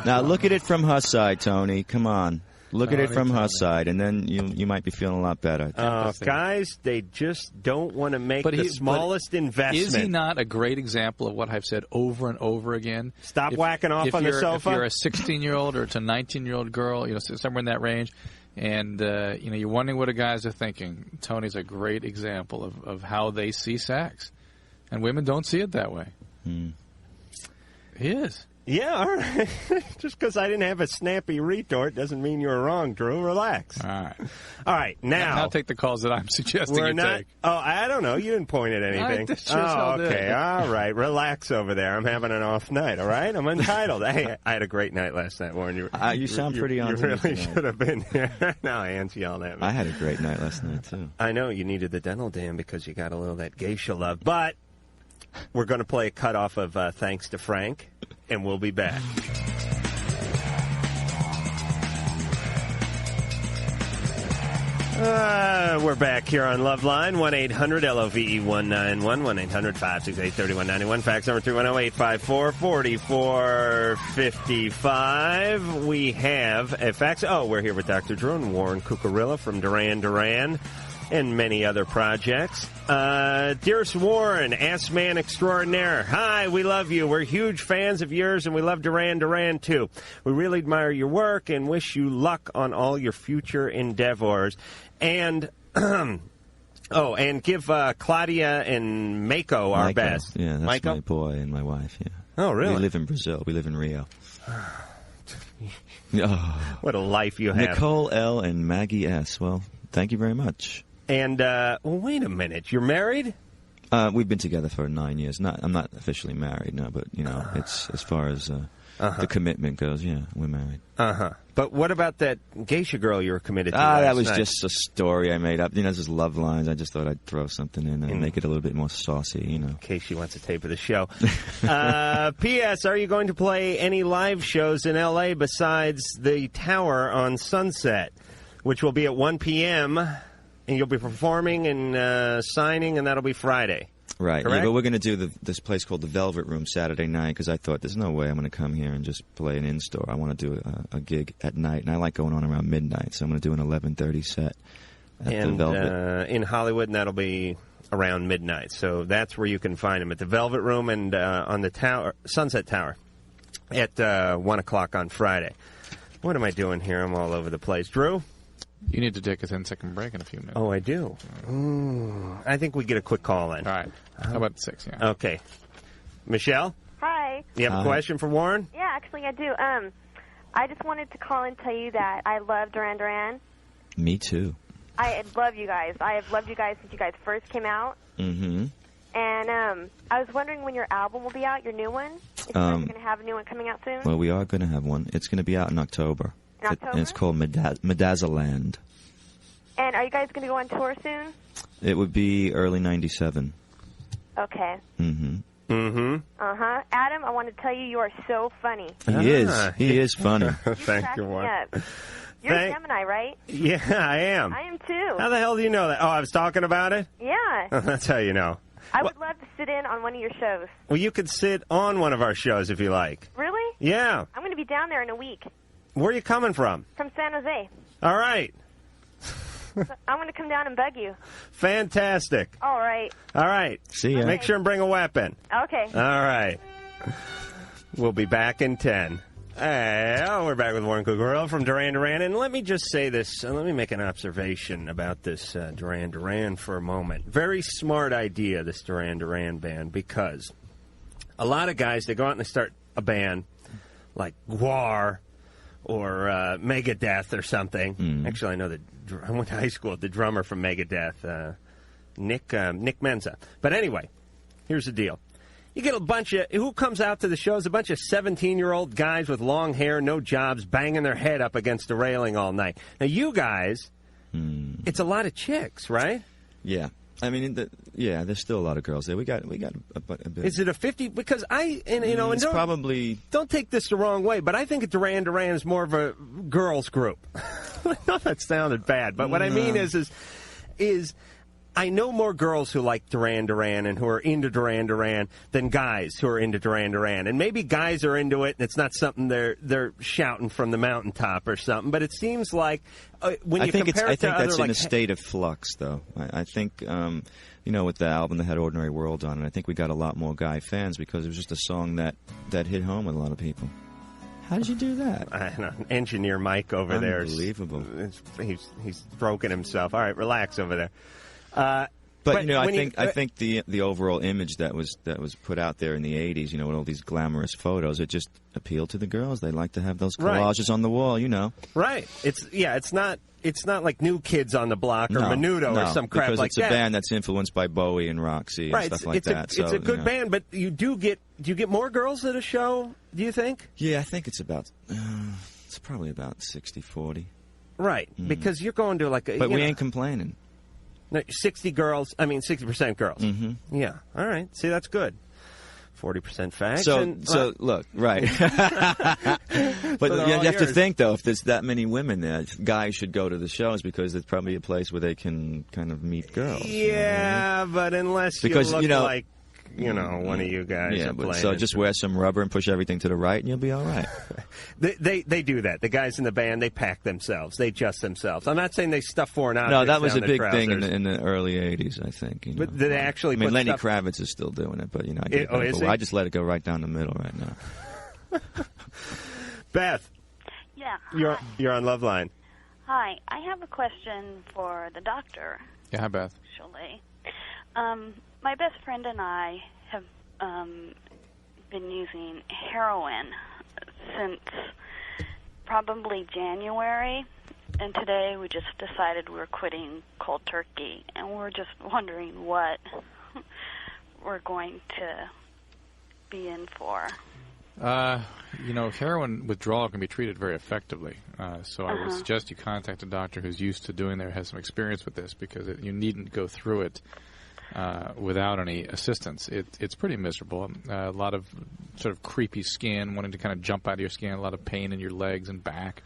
[SPEAKER 7] Now, look at it from her side, Tony. Come on. Look at it from her side, and then you might be feeling a lot better.
[SPEAKER 1] Guys, they just don't want to make the smallest investment.
[SPEAKER 2] Is he not a great example of what I've said over and over again?
[SPEAKER 1] Stop whacking off on the sofa.
[SPEAKER 2] If you're a 16-year-old or it's a 19-year-old girl, somewhere in that range, and you're wondering what the guys are thinking, Tony's a great example of how they see sex. And women don't see it that way. He is.
[SPEAKER 1] Yeah, all right. Just because I didn't have a snappy retort doesn't mean you were wrong, Drew. Relax.
[SPEAKER 2] All right.
[SPEAKER 1] All right, now
[SPEAKER 2] take the calls that I'm suggesting take.
[SPEAKER 1] Oh, I don't know. You didn't point at anything. Okay. All right. Relax over there. I'm having an off night, all right? I'm entitled. Hey, I had a great night last night, Warren.
[SPEAKER 7] You sound pretty on.
[SPEAKER 1] You really should have been here. Now Anne's yelling at me.
[SPEAKER 7] I had a great night last night, too.
[SPEAKER 1] I know. You needed the dental dam because you got a little of that geisha love. But we're going to play a cutoff of Thanks to Frank. And we'll be back. We're back here on Loveline, 1-800-LOVE-191, 1-800-568-3191. Fax number 310-854-4455. We have a fax. Oh, we're here with Dr. Drew and Warren Cuccurullo from Duran Duran and many other projects. Dearest Warren, Ask Man Extraordinaire. Hi, we love you. We're huge fans of yours, and we love Duran Duran, too. We really admire your work and wish you luck on all your future endeavors. And, and give Claudia and Mako our best.
[SPEAKER 7] Yeah, that's
[SPEAKER 1] Mako?
[SPEAKER 7] my boy and my wife, yeah.
[SPEAKER 1] Oh, really?
[SPEAKER 7] We live in Brazil. We live in Rio.
[SPEAKER 1] What a life you have.
[SPEAKER 7] Nicole L. and Maggie S. Well, thank you very much.
[SPEAKER 1] And, wait a minute. You're married?
[SPEAKER 7] We've been together for 9 years. I'm not officially married, no, but, it's as far as the commitment goes, yeah, we're married.
[SPEAKER 1] But what about that geisha girl you were committed to last
[SPEAKER 7] that was
[SPEAKER 1] night?
[SPEAKER 7] just a story I made up. This is Lovelines. I just thought I'd throw something in and make it a little bit more saucy,
[SPEAKER 1] In case she wants a tape of the show. P.S. Are you going to play any live shows in L.A. besides the Tower on Sunset, which will be at 1 p.m., and you'll be performing and signing, and that'll be Friday.
[SPEAKER 7] Right.
[SPEAKER 1] Correct?
[SPEAKER 7] Yeah, but we're going to do this place called the Velvet Room Saturday night because I thought there's no way I'm going to come here and just play an in-store. I want to do a gig at night, and I like going on around midnight, so I'm going to do an 11:30 set at the Velvet.
[SPEAKER 1] In Hollywood, and that'll be around midnight. So that's where you can find them, at the Velvet Room and on the Tower, Sunset Tower at 1 o'clock on Friday. What am I doing here? I'm all over the place. Drew?
[SPEAKER 2] You need to take a 10-second break in a few minutes.
[SPEAKER 1] Oh, I do? I think we get a quick call in.
[SPEAKER 2] All right. How about 6, yeah.
[SPEAKER 1] Okay. Michelle?
[SPEAKER 11] Hi.
[SPEAKER 1] You have a question for Warren?
[SPEAKER 11] Yeah, actually I do. I just wanted to call and tell you that I love Duran Duran.
[SPEAKER 7] Me too.
[SPEAKER 11] I love you guys. I have loved you guys since you guys first came out.
[SPEAKER 7] Mm-hmm.
[SPEAKER 11] And I was wondering when your album will be out, your new one. If you guys going to have a new one coming out soon?
[SPEAKER 7] Well, we are going to have one. It's going to be out in October.
[SPEAKER 11] In October?
[SPEAKER 7] And it's called Medazzaland.
[SPEAKER 11] And are you guys going to go on tour soon?
[SPEAKER 7] It would be early 97.
[SPEAKER 11] Okay.
[SPEAKER 7] Mm-hmm.
[SPEAKER 1] Mm-hmm.
[SPEAKER 11] Uh-huh. Adam, I want to tell you, you are so funny.
[SPEAKER 7] He is. He is funny.
[SPEAKER 1] Thank you, Warren.
[SPEAKER 11] You're a Gemini, right?
[SPEAKER 1] Yeah, I am.
[SPEAKER 11] I am too.
[SPEAKER 1] How the hell do you know that? Oh, I was talking about it?
[SPEAKER 11] Yeah.
[SPEAKER 1] That's how you know.
[SPEAKER 11] I would love to sit in on one of your shows.
[SPEAKER 1] Well, you could sit on one of our shows if you like.
[SPEAKER 11] Really?
[SPEAKER 1] Yeah.
[SPEAKER 11] I'm going to be down there in a week.
[SPEAKER 1] Where are you coming from?
[SPEAKER 11] From San Jose.
[SPEAKER 1] All right.
[SPEAKER 11] So I'm going to come down and bug you.
[SPEAKER 1] Fantastic.
[SPEAKER 11] All right.
[SPEAKER 1] All right.
[SPEAKER 7] See ya.
[SPEAKER 1] Make sure and bring a weapon.
[SPEAKER 11] Okay.
[SPEAKER 1] All right. We'll be back in 10. Hey, we're back with Warren Cuccurullo from Duran Duran. And let me just say this. Let me make an observation about this Duran Duran for a moment. Very smart idea, this Duran Duran band, because a lot of guys, they go out and they start a band like Gwar or Megadeth or something. Actually, I know that I went to high school with the drummer from Megadeth, Nick Menza. But anyway, here's the deal. You get a bunch of, who comes out to the shows? A bunch of 17-year-old guys with long hair, no jobs, banging their head up against the railing all night. Now, you guys, it's a lot of chicks, right?
[SPEAKER 7] Yeah. I mean, there's still a lot of girls there. We got a bit.
[SPEAKER 1] Is it a 50? Because
[SPEAKER 7] it's probably.
[SPEAKER 1] Don't take this the wrong way, but I think Duran Duran is more of a girls group. I know that sounded bad, but what I mean is I know more girls who like Duran Duran and who are into Duran Duran than guys who are into Duran Duran. And maybe guys are into it, and it's not something they're shouting from the mountaintop or something. But it seems like when you compare it to other,
[SPEAKER 7] that's
[SPEAKER 1] like,
[SPEAKER 7] in a state of flux, though. I think, with the album that had Ordinary World on it, I think we got a lot more guy fans because it was just a song that hit home with a lot of people. How did you do that?
[SPEAKER 1] I don't know. Engineer Mike over there.
[SPEAKER 7] Unbelievable.
[SPEAKER 1] He's broken himself. All right, relax over there.
[SPEAKER 7] But I think the overall image that was put out there in the 80s, with all these glamorous photos, it just appealed to the girls. They like to have those collages on the wall,
[SPEAKER 1] Right. It's not like New Kids on the Block or Menudo or some crap like that.
[SPEAKER 7] Because it's a band that's influenced by Bowie and Roxy and stuff like that.
[SPEAKER 1] It's a good band, but do you get more girls at a show, do you think?
[SPEAKER 7] Yeah, I think it's probably about 60-40.
[SPEAKER 1] Right, because you're going to like a...
[SPEAKER 7] But we ain't complaining.
[SPEAKER 1] No, 60% girls. Mm-hmm. Yeah. All right. See, that's good. 40% facts.
[SPEAKER 7] So look, right. But you have to think, though, if there's that many women there, guys should go to the shows because it's probably a place where they can kind of meet girls.
[SPEAKER 1] Yeah, but unless you look like, one of you guys.
[SPEAKER 7] Yeah, but so just wear some rubber and push everything to the right, and you'll be all right.
[SPEAKER 1] They do that. The guys in the band, they pack themselves. They adjust themselves. I'm not saying they stuff foreign objects.
[SPEAKER 7] No, that was
[SPEAKER 1] down
[SPEAKER 7] a big
[SPEAKER 1] their
[SPEAKER 7] thing in the early 80s, I think.
[SPEAKER 1] But did they actually put
[SPEAKER 7] Lenny
[SPEAKER 1] stuff...
[SPEAKER 7] Kravitz is still doing it, but,
[SPEAKER 1] I
[SPEAKER 7] just let it go right down the middle right now.
[SPEAKER 1] Beth.
[SPEAKER 12] Yeah.
[SPEAKER 1] You're on Loveline.
[SPEAKER 12] Hi. I have a question for the doctor.
[SPEAKER 2] Yeah, hi, Beth.
[SPEAKER 12] Actually. My best friend and I have been using heroin since probably January, and today we just decided we were quitting cold turkey, and we're just wondering what we're going to be in for.
[SPEAKER 2] Heroin withdrawal can be treated very effectively. So I would suggest you contact a doctor who's used to doing that, has some experience with this, because you needn't go through it without any assistance. It's pretty miserable. A lot of sort of creepy skin, wanting to kind of jump out of your skin, a lot of pain in your legs and back.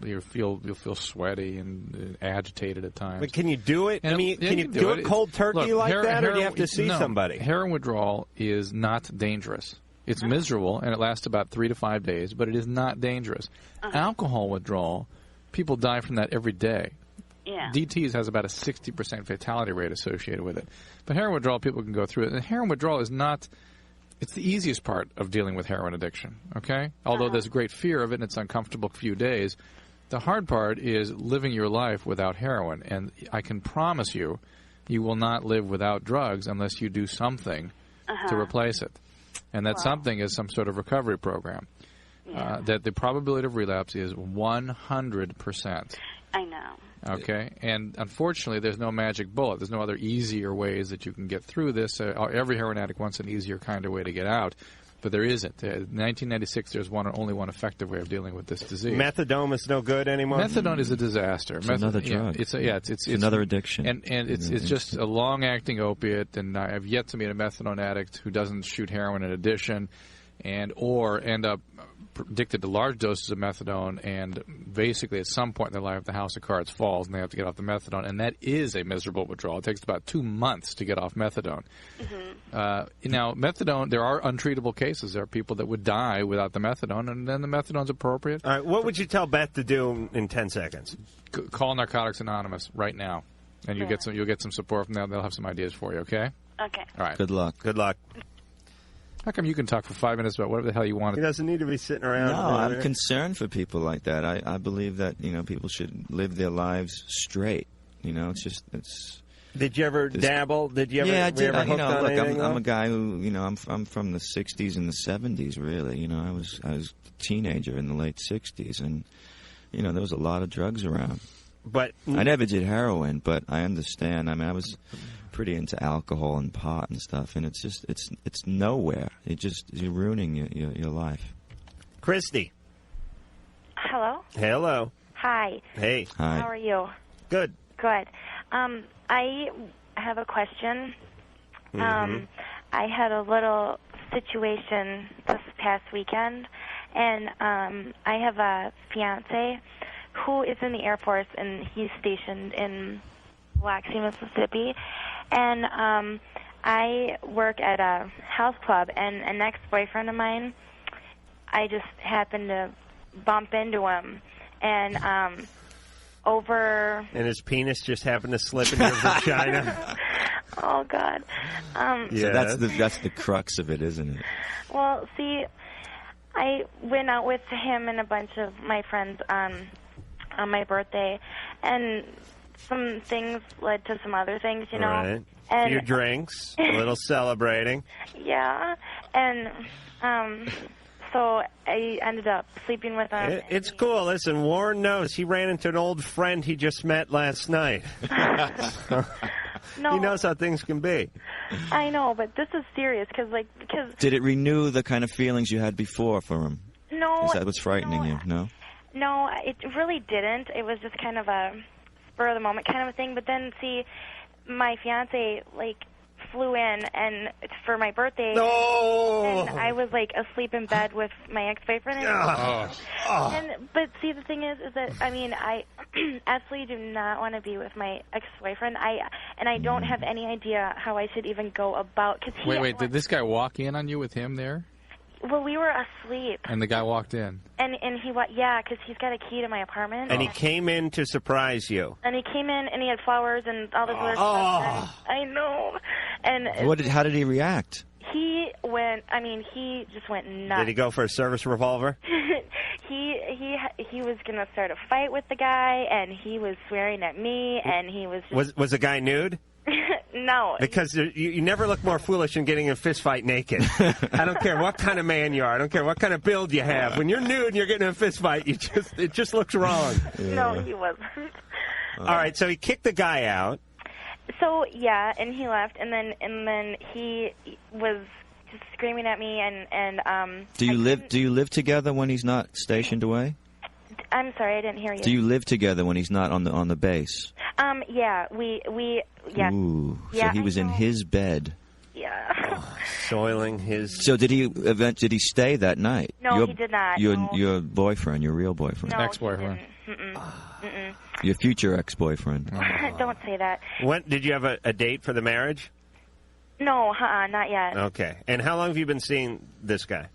[SPEAKER 2] You'll feel sweaty and agitated at times.
[SPEAKER 1] But can you do it?
[SPEAKER 2] And
[SPEAKER 1] can you do it cold turkey that, or do you have to see somebody?
[SPEAKER 2] Heroin withdrawal is not dangerous. It's miserable, and it lasts about 3 to 5 days, but it is not dangerous. Alcohol withdrawal, people die from that every day.
[SPEAKER 12] Yeah.
[SPEAKER 2] DTs has about a 60% fatality rate associated with it. But heroin withdrawal, people can go through it. And heroin withdrawal is not... It's the easiest part of dealing with heroin addiction, okay? Although there's great fear of it and it's uncomfortable few days, the hard part is living your life without heroin. And I can promise you, you will not live without drugs unless you do something to replace it. And that something is some sort of recovery program.
[SPEAKER 12] Yeah.
[SPEAKER 2] That the probability of relapse is 100%.
[SPEAKER 12] I know.
[SPEAKER 2] Okay, and unfortunately, there's no magic bullet. There's no other easier ways that you can get through this. Every heroin addict wants an easier kind of way to get out, but there isn't. In 1996, there's only one effective way of dealing with this disease.
[SPEAKER 1] Methadone is no good anymore?
[SPEAKER 2] Methadone is a disaster.
[SPEAKER 7] It's another drug.
[SPEAKER 2] It's
[SPEAKER 7] another addiction.
[SPEAKER 2] And it's just a long-acting opiate, and I've yet to meet a methadone addict who doesn't shoot heroin in addition. or end up addicted to large doses of methadone, and basically at some point in their life the house of cards falls and they have to get off the methadone, and that is a miserable withdrawal. It takes about 2 months to get off methadone. Now, methadone, there are untreatable cases. There are people that would die without the methadone, and then the methadone's appropriate.
[SPEAKER 1] All right, what would you tell Beth to do in 10 seconds?
[SPEAKER 2] Call Narcotics Anonymous right now, and you'll get some support from them. They'll have some ideas for you, okay?
[SPEAKER 12] Okay.
[SPEAKER 2] All right.
[SPEAKER 7] Good luck.
[SPEAKER 1] Good luck.
[SPEAKER 2] How come you can talk for 5 minutes about whatever the hell you want?
[SPEAKER 1] He doesn't need to be sitting around.
[SPEAKER 7] No, I'm concerned for people like that. I believe that people should live their lives straight. It's.
[SPEAKER 1] Did you ever dabble? Did you ever?
[SPEAKER 7] Yeah, I did.
[SPEAKER 1] Were you ever hooked on anything,
[SPEAKER 7] I'm a guy who I'm from the '60s and the '70s. Really, I was a teenager in the late '60s, and there was a lot of drugs around.
[SPEAKER 1] But
[SPEAKER 7] I never did heroin, but I understand. I mean, I was pretty into alcohol and pot and stuff, and it's just it's nowhere. You're ruining your life.
[SPEAKER 1] Christy.
[SPEAKER 11] Hello.
[SPEAKER 1] Hello.
[SPEAKER 11] Hi.
[SPEAKER 1] Hey.
[SPEAKER 7] Hi.
[SPEAKER 11] How are you?
[SPEAKER 1] Good.
[SPEAKER 11] Good. I have a question. I had a little situation this past weekend, and I have a fiance who is in the Air Force, and he's stationed in Biloxi, Mississippi. And I work at a house club, and an ex-boyfriend of mine, I just happened to bump into him, and
[SPEAKER 1] And his penis just happened to slip in your vagina.
[SPEAKER 11] Oh God.
[SPEAKER 7] So that's the crux of it, isn't it?
[SPEAKER 11] Well, see, I went out with him and a bunch of my friends on my birthday, and some things led to some other things,
[SPEAKER 1] Right.
[SPEAKER 11] And
[SPEAKER 1] a few drinks, a little celebrating.
[SPEAKER 11] Yeah, and so I ended up sleeping with him.
[SPEAKER 1] It's cool. Listen, Warren knows. He ran into an old friend he just met last night.
[SPEAKER 11] No.
[SPEAKER 1] He knows how things can be.
[SPEAKER 11] I know, but this is serious because
[SPEAKER 7] Did it renew the kind of feelings you had before for him?
[SPEAKER 11] No.
[SPEAKER 7] Is that what's frightening you? No.
[SPEAKER 11] No, it really didn't. It was just kind of a spur of the moment kind of a thing. But then, see, my fiance flew in and for my birthday, and I was asleep in bed with my ex-boyfriend. But see, the thing is that I absolutely do not want to be with my ex-boyfriend. I don't have any idea how I should even go about. Cause
[SPEAKER 2] Wait, did this guy walk in on you with him there?
[SPEAKER 11] Well, we were asleep.
[SPEAKER 2] And the guy walked in.
[SPEAKER 11] And he went, yeah, because he's got a key to my apartment.
[SPEAKER 1] And he came in to surprise you.
[SPEAKER 11] And he came in and he had flowers and all this other stuff. I know. And
[SPEAKER 7] How did he react?
[SPEAKER 11] He just went nuts.
[SPEAKER 1] Did he go for a service revolver?
[SPEAKER 11] He was gonna start a fight with the guy, and he was swearing at me, and he was just...
[SPEAKER 1] Was the guy nude?
[SPEAKER 11] No.
[SPEAKER 1] Because you never look more foolish than getting in a fist fight naked. I don't care what kind of man you are. I don't care what kind of build you have. When you're nude and you're getting in a fist fight, it just looks wrong.
[SPEAKER 11] Yeah. No, he wasn't.
[SPEAKER 1] All right, so he kicked the guy out.
[SPEAKER 11] So yeah, and he left, and then he was just screaming at me, and
[SPEAKER 7] Do you live together when he's not stationed away?
[SPEAKER 11] I'm sorry, I didn't hear you.
[SPEAKER 7] Do you live together when he's not on the base?
[SPEAKER 11] Yeah, we yeah.
[SPEAKER 7] Ooh,
[SPEAKER 11] yeah,
[SPEAKER 7] so he was in his bed.
[SPEAKER 11] Yeah.
[SPEAKER 1] Soiling his...
[SPEAKER 7] So did he stay that night?
[SPEAKER 11] No, he did not.
[SPEAKER 7] Your boyfriend, your real boyfriend.
[SPEAKER 11] No,
[SPEAKER 2] ex-boyfriend.
[SPEAKER 7] Your future ex-boyfriend.
[SPEAKER 11] Don't say that.
[SPEAKER 1] When did you have a date for the marriage?
[SPEAKER 11] No, not yet.
[SPEAKER 1] Okay. And how long have you been seeing this guy?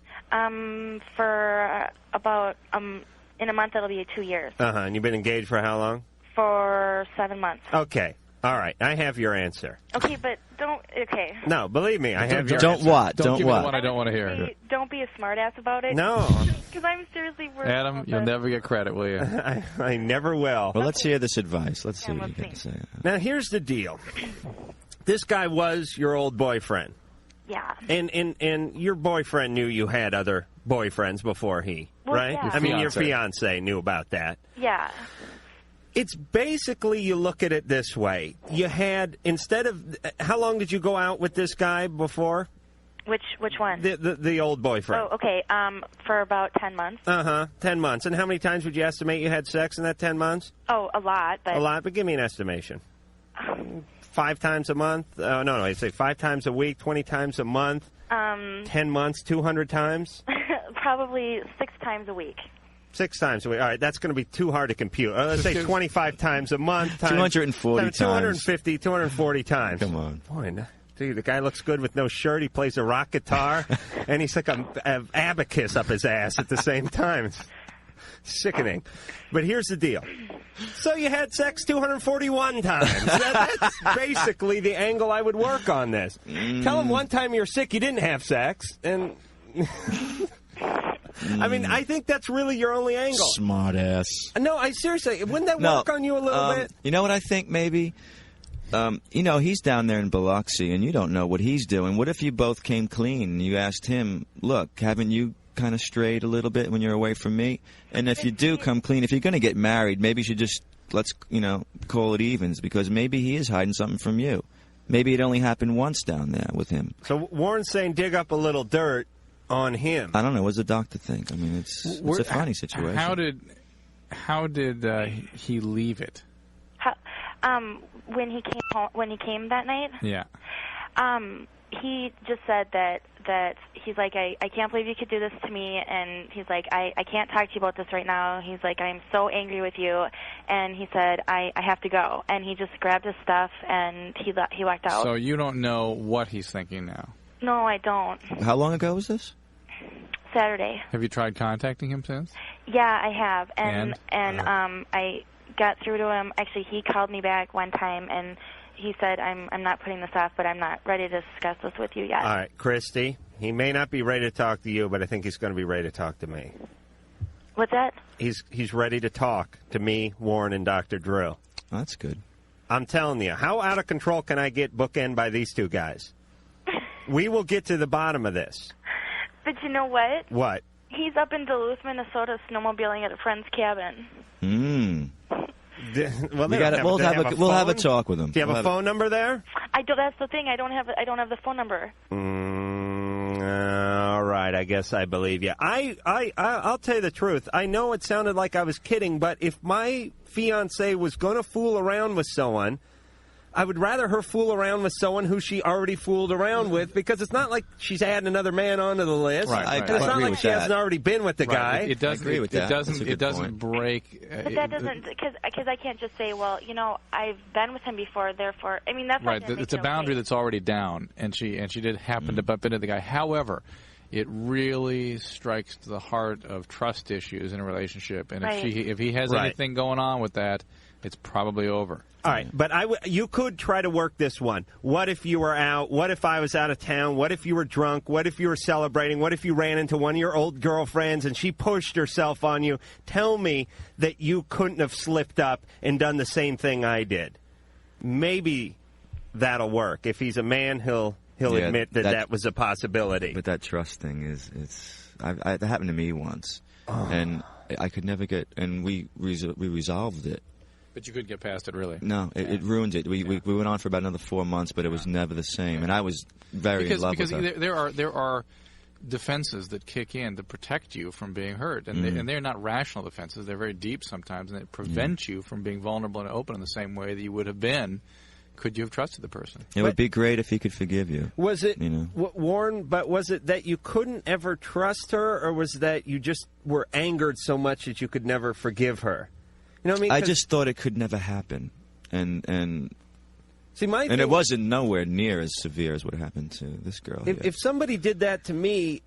[SPEAKER 11] For about in a month it'll be 2 years.
[SPEAKER 1] And you've been engaged for how long?
[SPEAKER 11] For 7 months.
[SPEAKER 1] Okay. All right. I have your answer.
[SPEAKER 11] Okay, but don't. Okay.
[SPEAKER 1] No, believe me, I have your
[SPEAKER 7] Don't
[SPEAKER 1] answer.
[SPEAKER 7] what?
[SPEAKER 2] Don't give me the one I don't want to hear.
[SPEAKER 11] Don't be a smartass about it.
[SPEAKER 1] No.
[SPEAKER 11] Because I'm seriously worried.
[SPEAKER 2] Adam, you'll never get credit, will you?
[SPEAKER 1] I never will.
[SPEAKER 7] Well, let's hear this advice. Let's see what you got to say.
[SPEAKER 1] Now, here's the deal. This guy was your old boyfriend.
[SPEAKER 11] Yeah.
[SPEAKER 1] And your boyfriend knew you had other boyfriends before right?
[SPEAKER 11] Yeah.
[SPEAKER 1] I mean, your fiance knew about that.
[SPEAKER 11] Yeah.
[SPEAKER 1] It's basically, you look at it this way. You had, instead of, how long did you go out with this guy before?
[SPEAKER 11] Which one?
[SPEAKER 1] The old boyfriend.
[SPEAKER 11] Oh, okay. For about 10 months.
[SPEAKER 1] 10 months. And how many times would you estimate you had sex in that 10 months?
[SPEAKER 11] Oh, a lot. But...
[SPEAKER 1] A lot, but give me an estimation. 5 times a month? No, I'd say 5 times a week, 20 times a month. 10 months, 200 times?
[SPEAKER 11] Probably 6 times a week.
[SPEAKER 1] 6 times a week. All right, that's going to be too hard to compute. Let's say 25 times a month.
[SPEAKER 7] 240 times.
[SPEAKER 1] 250, 240 times.
[SPEAKER 7] Come on.
[SPEAKER 1] Boy, dude, the guy looks good with no shirt. He plays a rock guitar, and he's like an abacus up his ass at the same time. It's sickening. But here's the deal. So you had sex 241 times. That's basically the angle I would work on this. Tell him one time you're sick, you didn't have sex, and... I mean, I think that's really your only angle.
[SPEAKER 7] Smart ass.
[SPEAKER 1] No, seriously, wouldn't that work on you a little bit?
[SPEAKER 7] You know what I think, maybe? He's down there in Biloxi, and you don't know what he's doing. What if you both came clean, and you asked him, look, haven't you kind of strayed a little bit when you're away from me? And if you do come clean, if you're going to get married, maybe you should just, let's call it evens, because maybe he is hiding something from you. Maybe it only happened once down there with him.
[SPEAKER 1] So Warren's saying dig up a little dirt on him.
[SPEAKER 7] I don't know. What does the doctor think? I mean, it's a funny situation.
[SPEAKER 2] How did he leave it?
[SPEAKER 11] When he came that night.
[SPEAKER 2] Yeah.
[SPEAKER 11] He just said that he's like, I can't believe you could do this to me, and he's like, I can't talk to you about this right now. He's like, I'm so angry with you, and he said, I have to go, and he just grabbed his stuff and he walked out.
[SPEAKER 2] So you don't know what he's thinking now?
[SPEAKER 11] No, I don't.
[SPEAKER 7] How long ago was this?
[SPEAKER 11] Saturday.
[SPEAKER 2] Have you tried contacting him since?
[SPEAKER 11] Yeah, I have, and I got through to him. Actually, he called me back one time, and he said, I'm not putting this off, but I'm not ready to discuss this with you yet.
[SPEAKER 1] All right, Christy, he may not be ready to talk to you, but I think he's going to be ready to talk to me.
[SPEAKER 11] What's that?
[SPEAKER 1] He's ready to talk to me, Warren, and Dr. Drew.
[SPEAKER 7] Oh, that's good.
[SPEAKER 1] I'm telling you, how out of control can I get bookend by these two guys? We will get to the bottom of this.
[SPEAKER 11] But you know what?
[SPEAKER 1] What?
[SPEAKER 11] He's up in Duluth, Minnesota, snowmobiling at a friend's cabin.
[SPEAKER 1] Well,
[SPEAKER 7] we'll have a talk with him.
[SPEAKER 1] Do you have a phone number there?
[SPEAKER 11] That's the thing. I don't have the phone number.
[SPEAKER 1] All right. I guess I believe you. I'll tell you the truth. I know it sounded like I was kidding, but if my fiance was going to fool around with someone, I would rather her fool around with someone who she already fooled around with, because it's not like she's adding another man onto the list.
[SPEAKER 7] Right.
[SPEAKER 1] And it's not like she hasn't already been with the guy.
[SPEAKER 2] It doesn't,
[SPEAKER 7] I agree with that.
[SPEAKER 2] It doesn't break.
[SPEAKER 11] But that doesn't, because I can't just say, well, I've been with him before, therefore, I mean, that's
[SPEAKER 2] right.
[SPEAKER 11] Not
[SPEAKER 2] It's a boundary that's already down, and she did happen to bump into the guy. However, it really strikes to the heart of trust issues in a relationship, and if he has anything going on with that, it's probably over.
[SPEAKER 1] All right, but you could try to work this one. What if you were out? What if I was out of town? What if you were drunk? What if you were celebrating? What if you ran into one of your old girlfriends and she pushed herself on you? Tell me that you couldn't have slipped up and done the same thing I did. Maybe that'll work. If he's a man, he'll admit that was a possibility.
[SPEAKER 7] But that trust thing it happened to me once, and I could never get, and we resolved it.
[SPEAKER 2] But you couldn't get past it, really.
[SPEAKER 7] No, it ruined it. We went on for about another 4 months, but it was never the same. And I was very in love with her.
[SPEAKER 2] Because there are defenses that kick in to protect you from being hurt, and they're not rational defenses. They're very deep sometimes, and they prevent you from being vulnerable and open in the same way that you would have been could you have trusted the person.
[SPEAKER 7] It would be great if he could forgive you.
[SPEAKER 1] Was it, Warren, but was it that you couldn't ever trust her, or was that you just were angered so much that you could never forgive her? You know what I mean?
[SPEAKER 7] I just thought it could never happen, and
[SPEAKER 1] see,
[SPEAKER 7] it wasn't nowhere near as severe as what happened to this girl.
[SPEAKER 1] If somebody did that to me,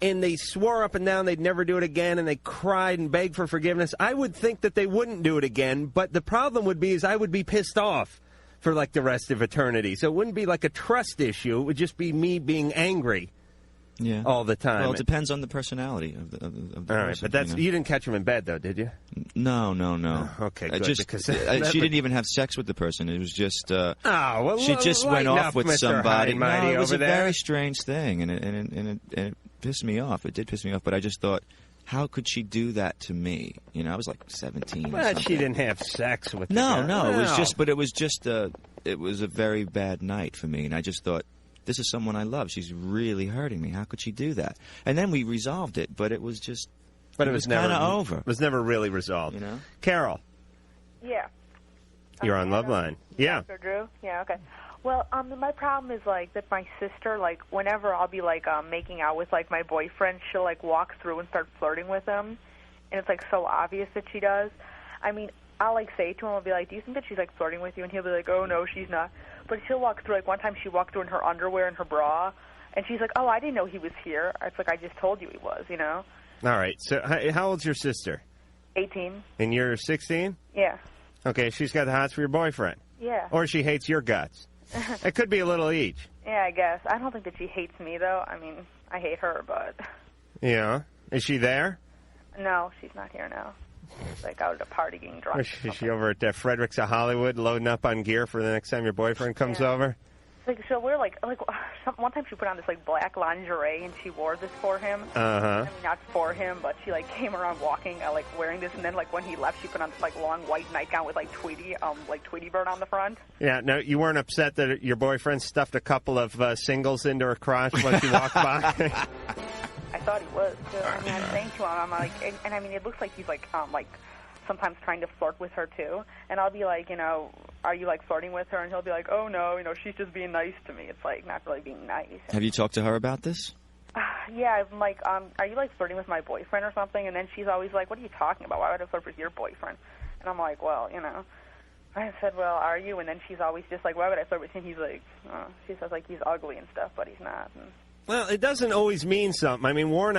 [SPEAKER 1] and they swore up and down they'd never do it again, and they cried and begged for forgiveness, I would think that they wouldn't do it again. But the problem would be is I would be pissed off for like the rest of eternity. So it wouldn't be like a trust issue. It would just be me being angry.
[SPEAKER 7] Yeah.
[SPEAKER 1] All the time.
[SPEAKER 7] Well, it depends on the personality of the person.
[SPEAKER 1] All right, but you didn't catch him in bed, though, did you?
[SPEAKER 7] No.
[SPEAKER 1] Okay, good.
[SPEAKER 7] She didn't even have sex with the person. It was just
[SPEAKER 1] she
[SPEAKER 7] just went off with
[SPEAKER 1] Mr.
[SPEAKER 7] somebody.
[SPEAKER 1] No,
[SPEAKER 7] it was a
[SPEAKER 1] there.
[SPEAKER 7] very strange thing, and it pissed me off. It did piss me off, but I just thought, how could she do that to me? I was like 17.
[SPEAKER 1] Well, she didn't have sex with.
[SPEAKER 7] No. It was a very bad night for me, and I just thought, this is someone I love. She's really hurting me. How could she do that? And then we resolved it, but it was just... But it was kind of over.
[SPEAKER 1] It was never really resolved. Carol.
[SPEAKER 13] Yeah.
[SPEAKER 1] You're on Loveline. Yeah.
[SPEAKER 13] Dr. Drew? Yeah, okay. Well, my problem is, like, that my sister, like, whenever I'll be, like, making out with, like, my boyfriend, she'll, like, walk through and start flirting with him. And it's, like, so obvious that she does. I mean, I'll, like, say to him, I'll be like, do you think that she's, like, flirting with you? And he'll be like, oh, no, she's not. But she'll walk through, like, one time she walked through in her underwear and her bra. And she's like, oh, I didn't know he was here. It's like, I just told you he was, you know?
[SPEAKER 1] All right. So how old's your sister?
[SPEAKER 13] 18.
[SPEAKER 1] And you're 16?
[SPEAKER 13] Yeah.
[SPEAKER 1] Okay, she's got the hots for your boyfriend.
[SPEAKER 13] Yeah.
[SPEAKER 1] Or she hates your guts. It could be a little each.
[SPEAKER 13] Yeah, I guess. I don't think that she hates me, though. I mean, I hate her, but...
[SPEAKER 1] Yeah. Is she there?
[SPEAKER 13] No, she's not here now. She's, like, out at a party getting drunk.
[SPEAKER 1] Is she over at Frederick's of Hollywood loading up on gear for the next time your boyfriend comes over?
[SPEAKER 13] Like, she'll wear, like one time she put on this, like, black lingerie, and she wore this for him.
[SPEAKER 1] Uh-huh.
[SPEAKER 13] I mean, not for him, but she, like, came around walking, like, wearing this, and then, like, when he left, she put on this, like, long white nightgown with, like, Tweety bird on the front.
[SPEAKER 1] Yeah, no, you weren't upset that your boyfriend stuffed a couple of singles into her crotch when she walked by?
[SPEAKER 13] I thought he was, too. I mean, I'm saying to him, I'm like, and I mean, it looks like he's, like, sometimes trying to flirt with her, too. And I'll be like, you know, are you, like, flirting with her? And he'll be like, oh, no, you know, she's just being nice to me. It's, like, not really being nice.
[SPEAKER 7] Have you talked to her about this?
[SPEAKER 13] Yeah, I'm like, are you, like, flirting with my boyfriend or something? And then she's always like, what are you talking about? Why would I flirt with your boyfriend? And I'm like, well, you know. I said, well, are you? And then she's always just like, why would I flirt with him? He's like, she says, like, he's ugly and stuff, but he's not. And
[SPEAKER 1] well, it doesn't always mean something. I mean, Warren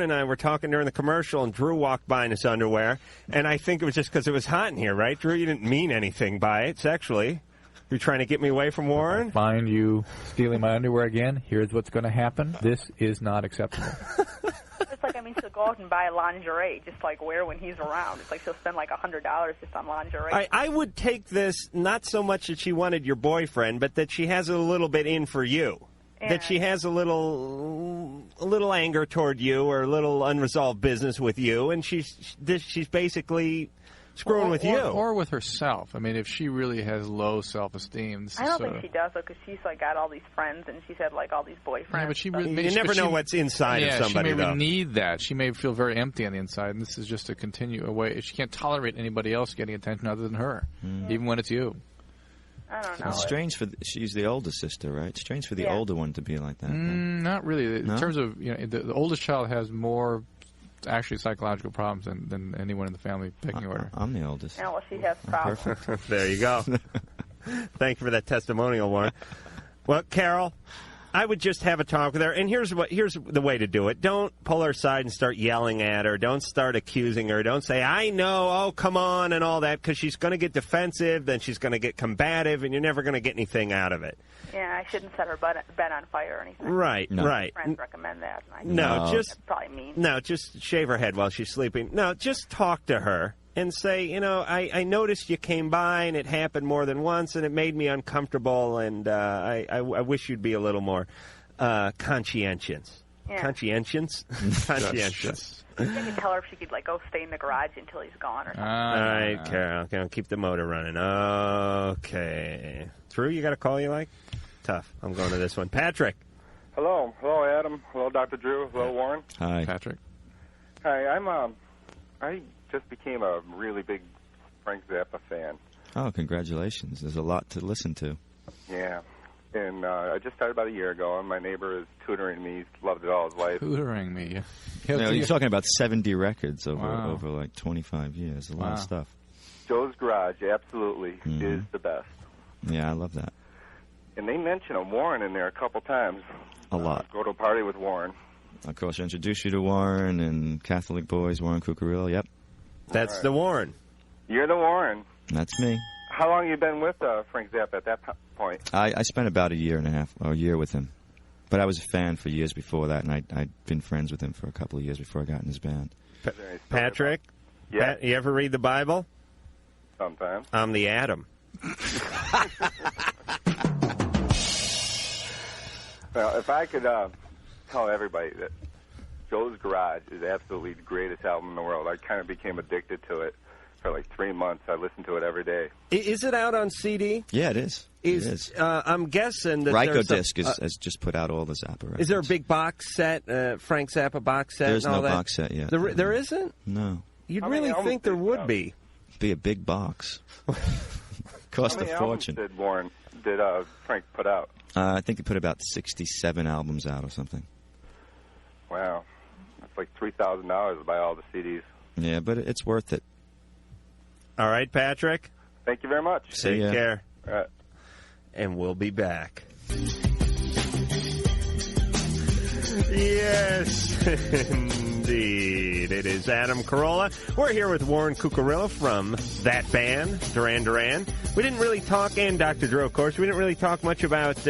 [SPEAKER 1] and I were talking during the commercial, and Drew walked by in his underwear, and I think it was just because it was hot in here, right? Drew, you didn't mean anything by it sexually. You're trying to get me away from Warren?
[SPEAKER 2] Find you stealing my underwear again. Here's what's going to happen. This is not acceptable.
[SPEAKER 13] it's like, I mean, she'll go out and buy lingerie, just, like, wear when he's around. It's like she'll spend, like, $100 just on lingerie.
[SPEAKER 1] I would take this not so much that she wanted your boyfriend, but that she has a little bit in for you. That she has a little anger toward you or a little unresolved business with you, and she's basically screwing with you.
[SPEAKER 2] Or with herself. I mean, if she really has low self-esteem.
[SPEAKER 13] I don't think she does, though, because she's, like, got all these friends, and she's had, like, all these boyfriends.
[SPEAKER 2] Yeah, but
[SPEAKER 1] you never know what's inside of somebody,
[SPEAKER 2] she may
[SPEAKER 1] though.
[SPEAKER 2] need that. She may feel very empty on the inside, and this is just a continue away. She can't tolerate anybody else getting attention other than her, even when it's you.
[SPEAKER 13] I don't know.
[SPEAKER 7] It's strange she's the older sister, right? It's strange for the older one to be like that.
[SPEAKER 2] Not really.
[SPEAKER 7] No?
[SPEAKER 2] In terms of, you know, the oldest child has more actually psychological problems than anyone in the family pecking order.
[SPEAKER 7] I'm the oldest.
[SPEAKER 13] Yeah, well, she has problems.
[SPEAKER 7] Perfect.
[SPEAKER 1] There you go. Thank you for that testimonial, Warren. Well, Carol, I would just have a talk with her, and here's the way to do it. Don't pull her aside and start yelling at her. Don't start accusing her. Don't say, I know, oh, come on, and all that, because she's going to get defensive, then she's going to get combative, and you're never going to get anything out of it.
[SPEAKER 13] Yeah, I shouldn't set her bed on fire or anything.
[SPEAKER 1] Right, right.
[SPEAKER 13] Friends recommend that.
[SPEAKER 1] That's
[SPEAKER 13] probably mean.
[SPEAKER 1] No, just shave her head while she's sleeping. No, just talk to her and say, you know, I noticed you came by and it happened more than once and it made me uncomfortable, and I wish you'd be a little more conscientious.
[SPEAKER 13] Yeah.
[SPEAKER 1] Conscientious? Conscientious.
[SPEAKER 13] You can tell her if she could, like, go stay in the garage until he's gone or something.
[SPEAKER 1] All right, Carol. Okay, I'll keep the motor running. Okay. Drew, you got a call you like? Tough. I'm going to this one. Patrick.
[SPEAKER 14] Hello. Hello, Adam. Hello, Dr. Drew. Hello, Warren.
[SPEAKER 7] Hi.
[SPEAKER 2] Patrick.
[SPEAKER 14] Hi. I just became a really big Frank Zappa fan.
[SPEAKER 7] Oh, congratulations. There's a lot to listen to.
[SPEAKER 14] Yeah. And I just started about a year ago, and my neighbor is tutoring me. He's loved it all his life.
[SPEAKER 2] Tutoring me.
[SPEAKER 7] You're talking about 70 records over
[SPEAKER 2] Wow.
[SPEAKER 7] over like 25 years. A lot of stuff.
[SPEAKER 14] Joe's Garage, absolutely, is the best.
[SPEAKER 7] Yeah, I love that.
[SPEAKER 14] And they mention a Warren in there a couple times.
[SPEAKER 7] A lot.
[SPEAKER 14] Go to a party with Warren.
[SPEAKER 7] Of course, I introduced you to Warren and Catholic Boys, Warren Cuccurullo. Yep.
[SPEAKER 1] That's the Warren.
[SPEAKER 14] You're the Warren.
[SPEAKER 7] That's me.
[SPEAKER 14] How long have you been with Frank Zappa at that point?
[SPEAKER 7] I spent about a year and a half, or a year with him. But I was a fan for years before that, and I'd been friends with him for a couple of years before I got in his band.
[SPEAKER 1] Patrick?
[SPEAKER 14] Yeah.
[SPEAKER 1] You ever read the Bible?
[SPEAKER 14] Sometimes.
[SPEAKER 1] I'm the Adam.
[SPEAKER 14] Well, if I could tell everybody that Joe's Garage is absolutely the greatest album in the world. I kind of became addicted to it for like 3 months. I listened to it every day.
[SPEAKER 1] Is it out on CD?
[SPEAKER 7] Yeah, it is. It is.
[SPEAKER 1] I'm guessing that
[SPEAKER 7] Ryko
[SPEAKER 1] there's
[SPEAKER 7] Disc has just put out all the Zappa records.
[SPEAKER 1] Is there a big box set, Frank Zappa box set?
[SPEAKER 7] There's
[SPEAKER 1] and all
[SPEAKER 7] no
[SPEAKER 1] that?
[SPEAKER 7] box set yet.
[SPEAKER 1] There isn't?
[SPEAKER 7] No.
[SPEAKER 1] You'd really think there would be.
[SPEAKER 7] Be a big box. Cost
[SPEAKER 14] How
[SPEAKER 7] a
[SPEAKER 14] many
[SPEAKER 7] fortune.
[SPEAKER 14] albums did Frank put out?
[SPEAKER 7] I think he put about 67 albums out or something.
[SPEAKER 14] Wow. That's like $3,000 to buy all the CDs.
[SPEAKER 7] Yeah, but it's worth it.
[SPEAKER 1] All right, Patrick.
[SPEAKER 14] Thank you very much.
[SPEAKER 1] Take care.
[SPEAKER 14] All right.
[SPEAKER 1] And we'll be back. Yes, indeed. It is Adam Carolla. We're here with Warren Cuccurullo from that band, Duran Duran. We didn't really talk, and Dr. Drew, of course, we didn't really talk much about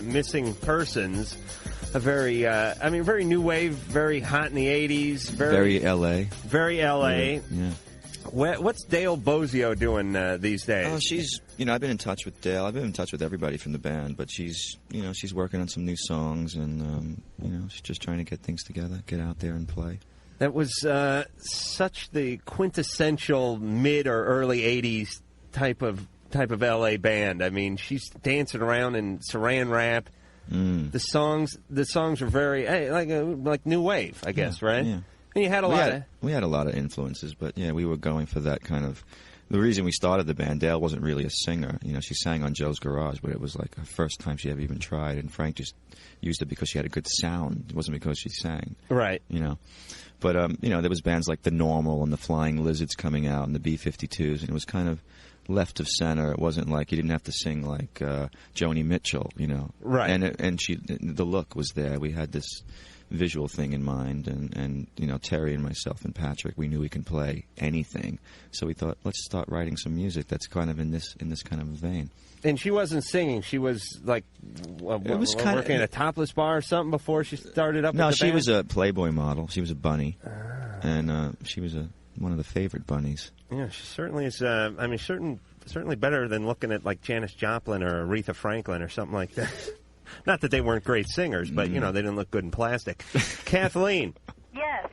[SPEAKER 1] missing persons. A very, very new wave, very hot in the 80s.
[SPEAKER 7] Very L.A.
[SPEAKER 1] Very L.A.
[SPEAKER 7] Yeah.
[SPEAKER 1] What's Dale Bozio doing these days?
[SPEAKER 7] Oh, she's, I've been in touch with Dale. I've been in touch with everybody from the band, but she's working on some new songs, and, she's just trying to get things together, get out there and play.
[SPEAKER 1] That was such the quintessential mid or early 80s type of L.A. band. I mean, she's dancing around in saran wrap. The songs are very like new wave, I guess, right?
[SPEAKER 7] Yeah.
[SPEAKER 1] And you had
[SPEAKER 7] we had a lot of influences, but yeah, we were going for that kind of. The reason we started the band, Dale wasn't really a singer. She sang on Joe's Garage, but it was like her first time she ever even tried, and Frank just used it because she had a good sound. It wasn't because she sang.
[SPEAKER 1] Right.
[SPEAKER 7] But there was bands like The Normal and the Flying Lizards coming out, and the B-52s, and it was kind of left of center. It wasn't like you didn't have to sing like Joni Mitchell,
[SPEAKER 1] Right.
[SPEAKER 7] And the look was there. We had this visual thing in mind, and Terry and myself and Patrick, we knew we can play anything, so we thought, let's start writing some music that's kind of in this kind of vein.
[SPEAKER 1] And she wasn't singing; she was like working at a topless bar or something before she started up.
[SPEAKER 7] No,
[SPEAKER 1] with the
[SPEAKER 7] she
[SPEAKER 1] band?
[SPEAKER 7] was a Playboy model. She was a bunny, and she was one of the favorite bunnies.
[SPEAKER 1] Yeah, she certainly is. Certainly better than looking at like Janis Joplin or Aretha Franklin or something like that. Not that they weren't great singers, but, they didn't look good in plastic. Kathleen.
[SPEAKER 15] Yes.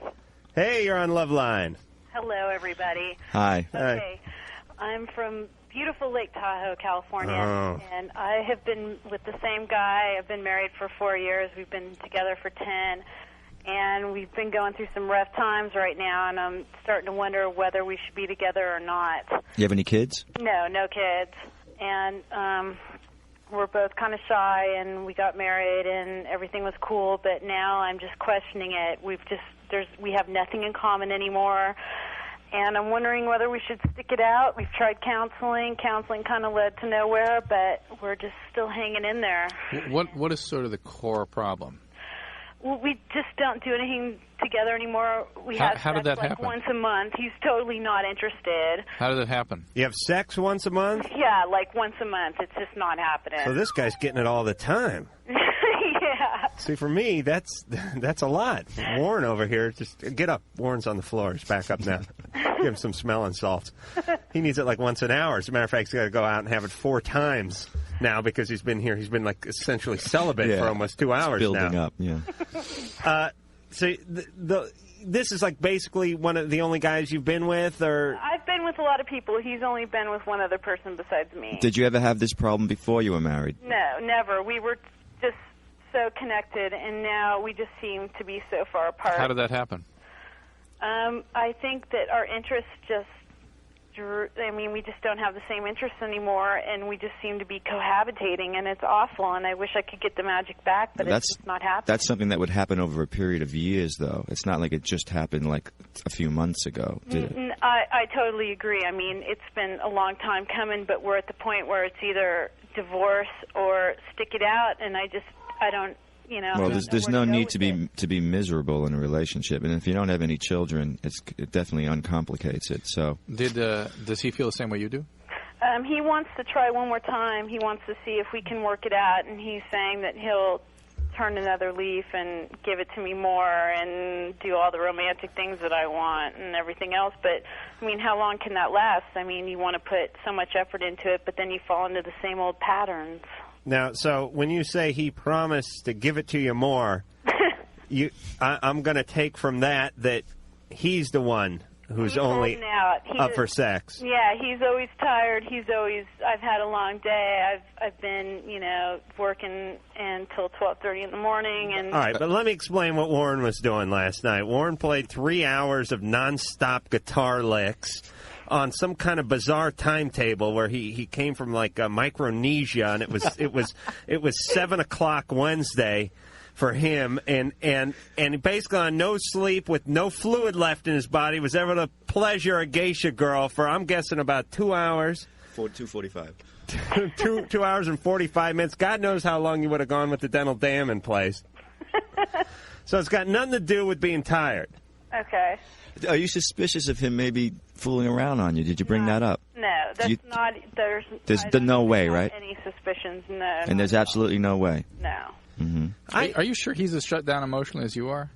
[SPEAKER 1] Hey, you're on Loveline.
[SPEAKER 15] Hello, everybody.
[SPEAKER 7] Hi.
[SPEAKER 15] Okay. I'm from beautiful Lake Tahoe, California, and I have been with the same guy. I've been married for 4 years. We've been together for 10, and we've been going through some rough times right now, and I'm starting to wonder whether we should be together or not.
[SPEAKER 7] You have any kids?
[SPEAKER 15] No kids. And we're both kind of shy, and we got married, and everything was cool, but now I'm just questioning it. We have nothing in common anymore, and I'm wondering whether we should stick it out. We've tried counseling. Counseling kind of led to nowhere, but we're just still hanging in there.
[SPEAKER 2] What is sort of the core problem?
[SPEAKER 15] Well, we just don't do anything together anymore. We have
[SPEAKER 2] how did
[SPEAKER 15] sex
[SPEAKER 2] that
[SPEAKER 15] like
[SPEAKER 2] happen?
[SPEAKER 15] once a month. He's totally not interested.
[SPEAKER 2] How did that happen?
[SPEAKER 1] You have sex once a month?
[SPEAKER 15] Yeah, like once a month. It's just not happening.
[SPEAKER 1] So this guy's getting it all the time.
[SPEAKER 15] Yeah.
[SPEAKER 1] See, for me, that's a lot. Warren over here, just get up. Warren's on the floor. He's back up now. Give him some smelling salts. He needs it like once an hour. As a matter of fact, he's got to go out and have it 4 times now because he's been here. He's been like essentially celibate for almost 2 hours
[SPEAKER 7] it's building
[SPEAKER 1] now.
[SPEAKER 7] up, yeah.
[SPEAKER 1] So this is like basically one of the only guys you've been with, or
[SPEAKER 15] I've been with a lot of people. He's only been with one other person besides me.
[SPEAKER 7] Did you ever have this problem before you were married?
[SPEAKER 15] No, never. We were just so connected, and now we just seem to be so far apart.
[SPEAKER 2] How did that happen?
[SPEAKER 15] I think that our interests just we just don't have the same interests anymore, and we just seem to be cohabitating, and it's awful, and I wish I could get the magic back, but it's just not happening.
[SPEAKER 7] That's something that would happen over a period of years, though. It's not like it just happened like a few months ago, did it?
[SPEAKER 15] I totally agree. I mean, it's been a long time coming, but we're at the point where it's either divorce or stick it out, and I don't...
[SPEAKER 7] Well, there's no need to be miserable in a relationship, and if you don't have any children, it definitely uncomplicates it. So,
[SPEAKER 2] does he feel the same way you do?
[SPEAKER 15] He wants to try one more time. He wants to see if we can work it out, and he's saying that he'll turn another leaf and give it to me more and do all the romantic things that I want and everything else. But I mean, how long can that last? I mean, you want to put so much effort into it, but then you fall into the same old patterns.
[SPEAKER 1] Now, so when you say he promised to give it to you more, I'm going to take from that he's the one who's only up for sex.
[SPEAKER 15] Yeah, he's always tired. I've had a long day. I've been, working until 12:30 in the morning. And
[SPEAKER 1] all right, but let me explain what Warren was doing last night. Warren played 3 hours of nonstop guitar licks on some kind of bizarre timetable where he came from like Micronesia, and it was 7:00 Wednesday for him, and basically on no sleep with no fluid left in his body was able to pleasure a geisha girl for, I'm guessing, about 2 hours.
[SPEAKER 7] 2:45.
[SPEAKER 1] 2 hours and 45 minutes. God knows how long you would have gone with the dental dam in place. So it's got nothing to do with being tired.
[SPEAKER 12] Okay.
[SPEAKER 7] Are you suspicious of him maybe fooling around on you? Did you bring that up?
[SPEAKER 12] No, that's not. There's
[SPEAKER 7] no way, right?
[SPEAKER 12] Any suspicions? No.
[SPEAKER 7] And there's absolutely no way.
[SPEAKER 12] No.
[SPEAKER 7] Mm-hmm.
[SPEAKER 2] Are you sure he's as shut down emotionally as you are?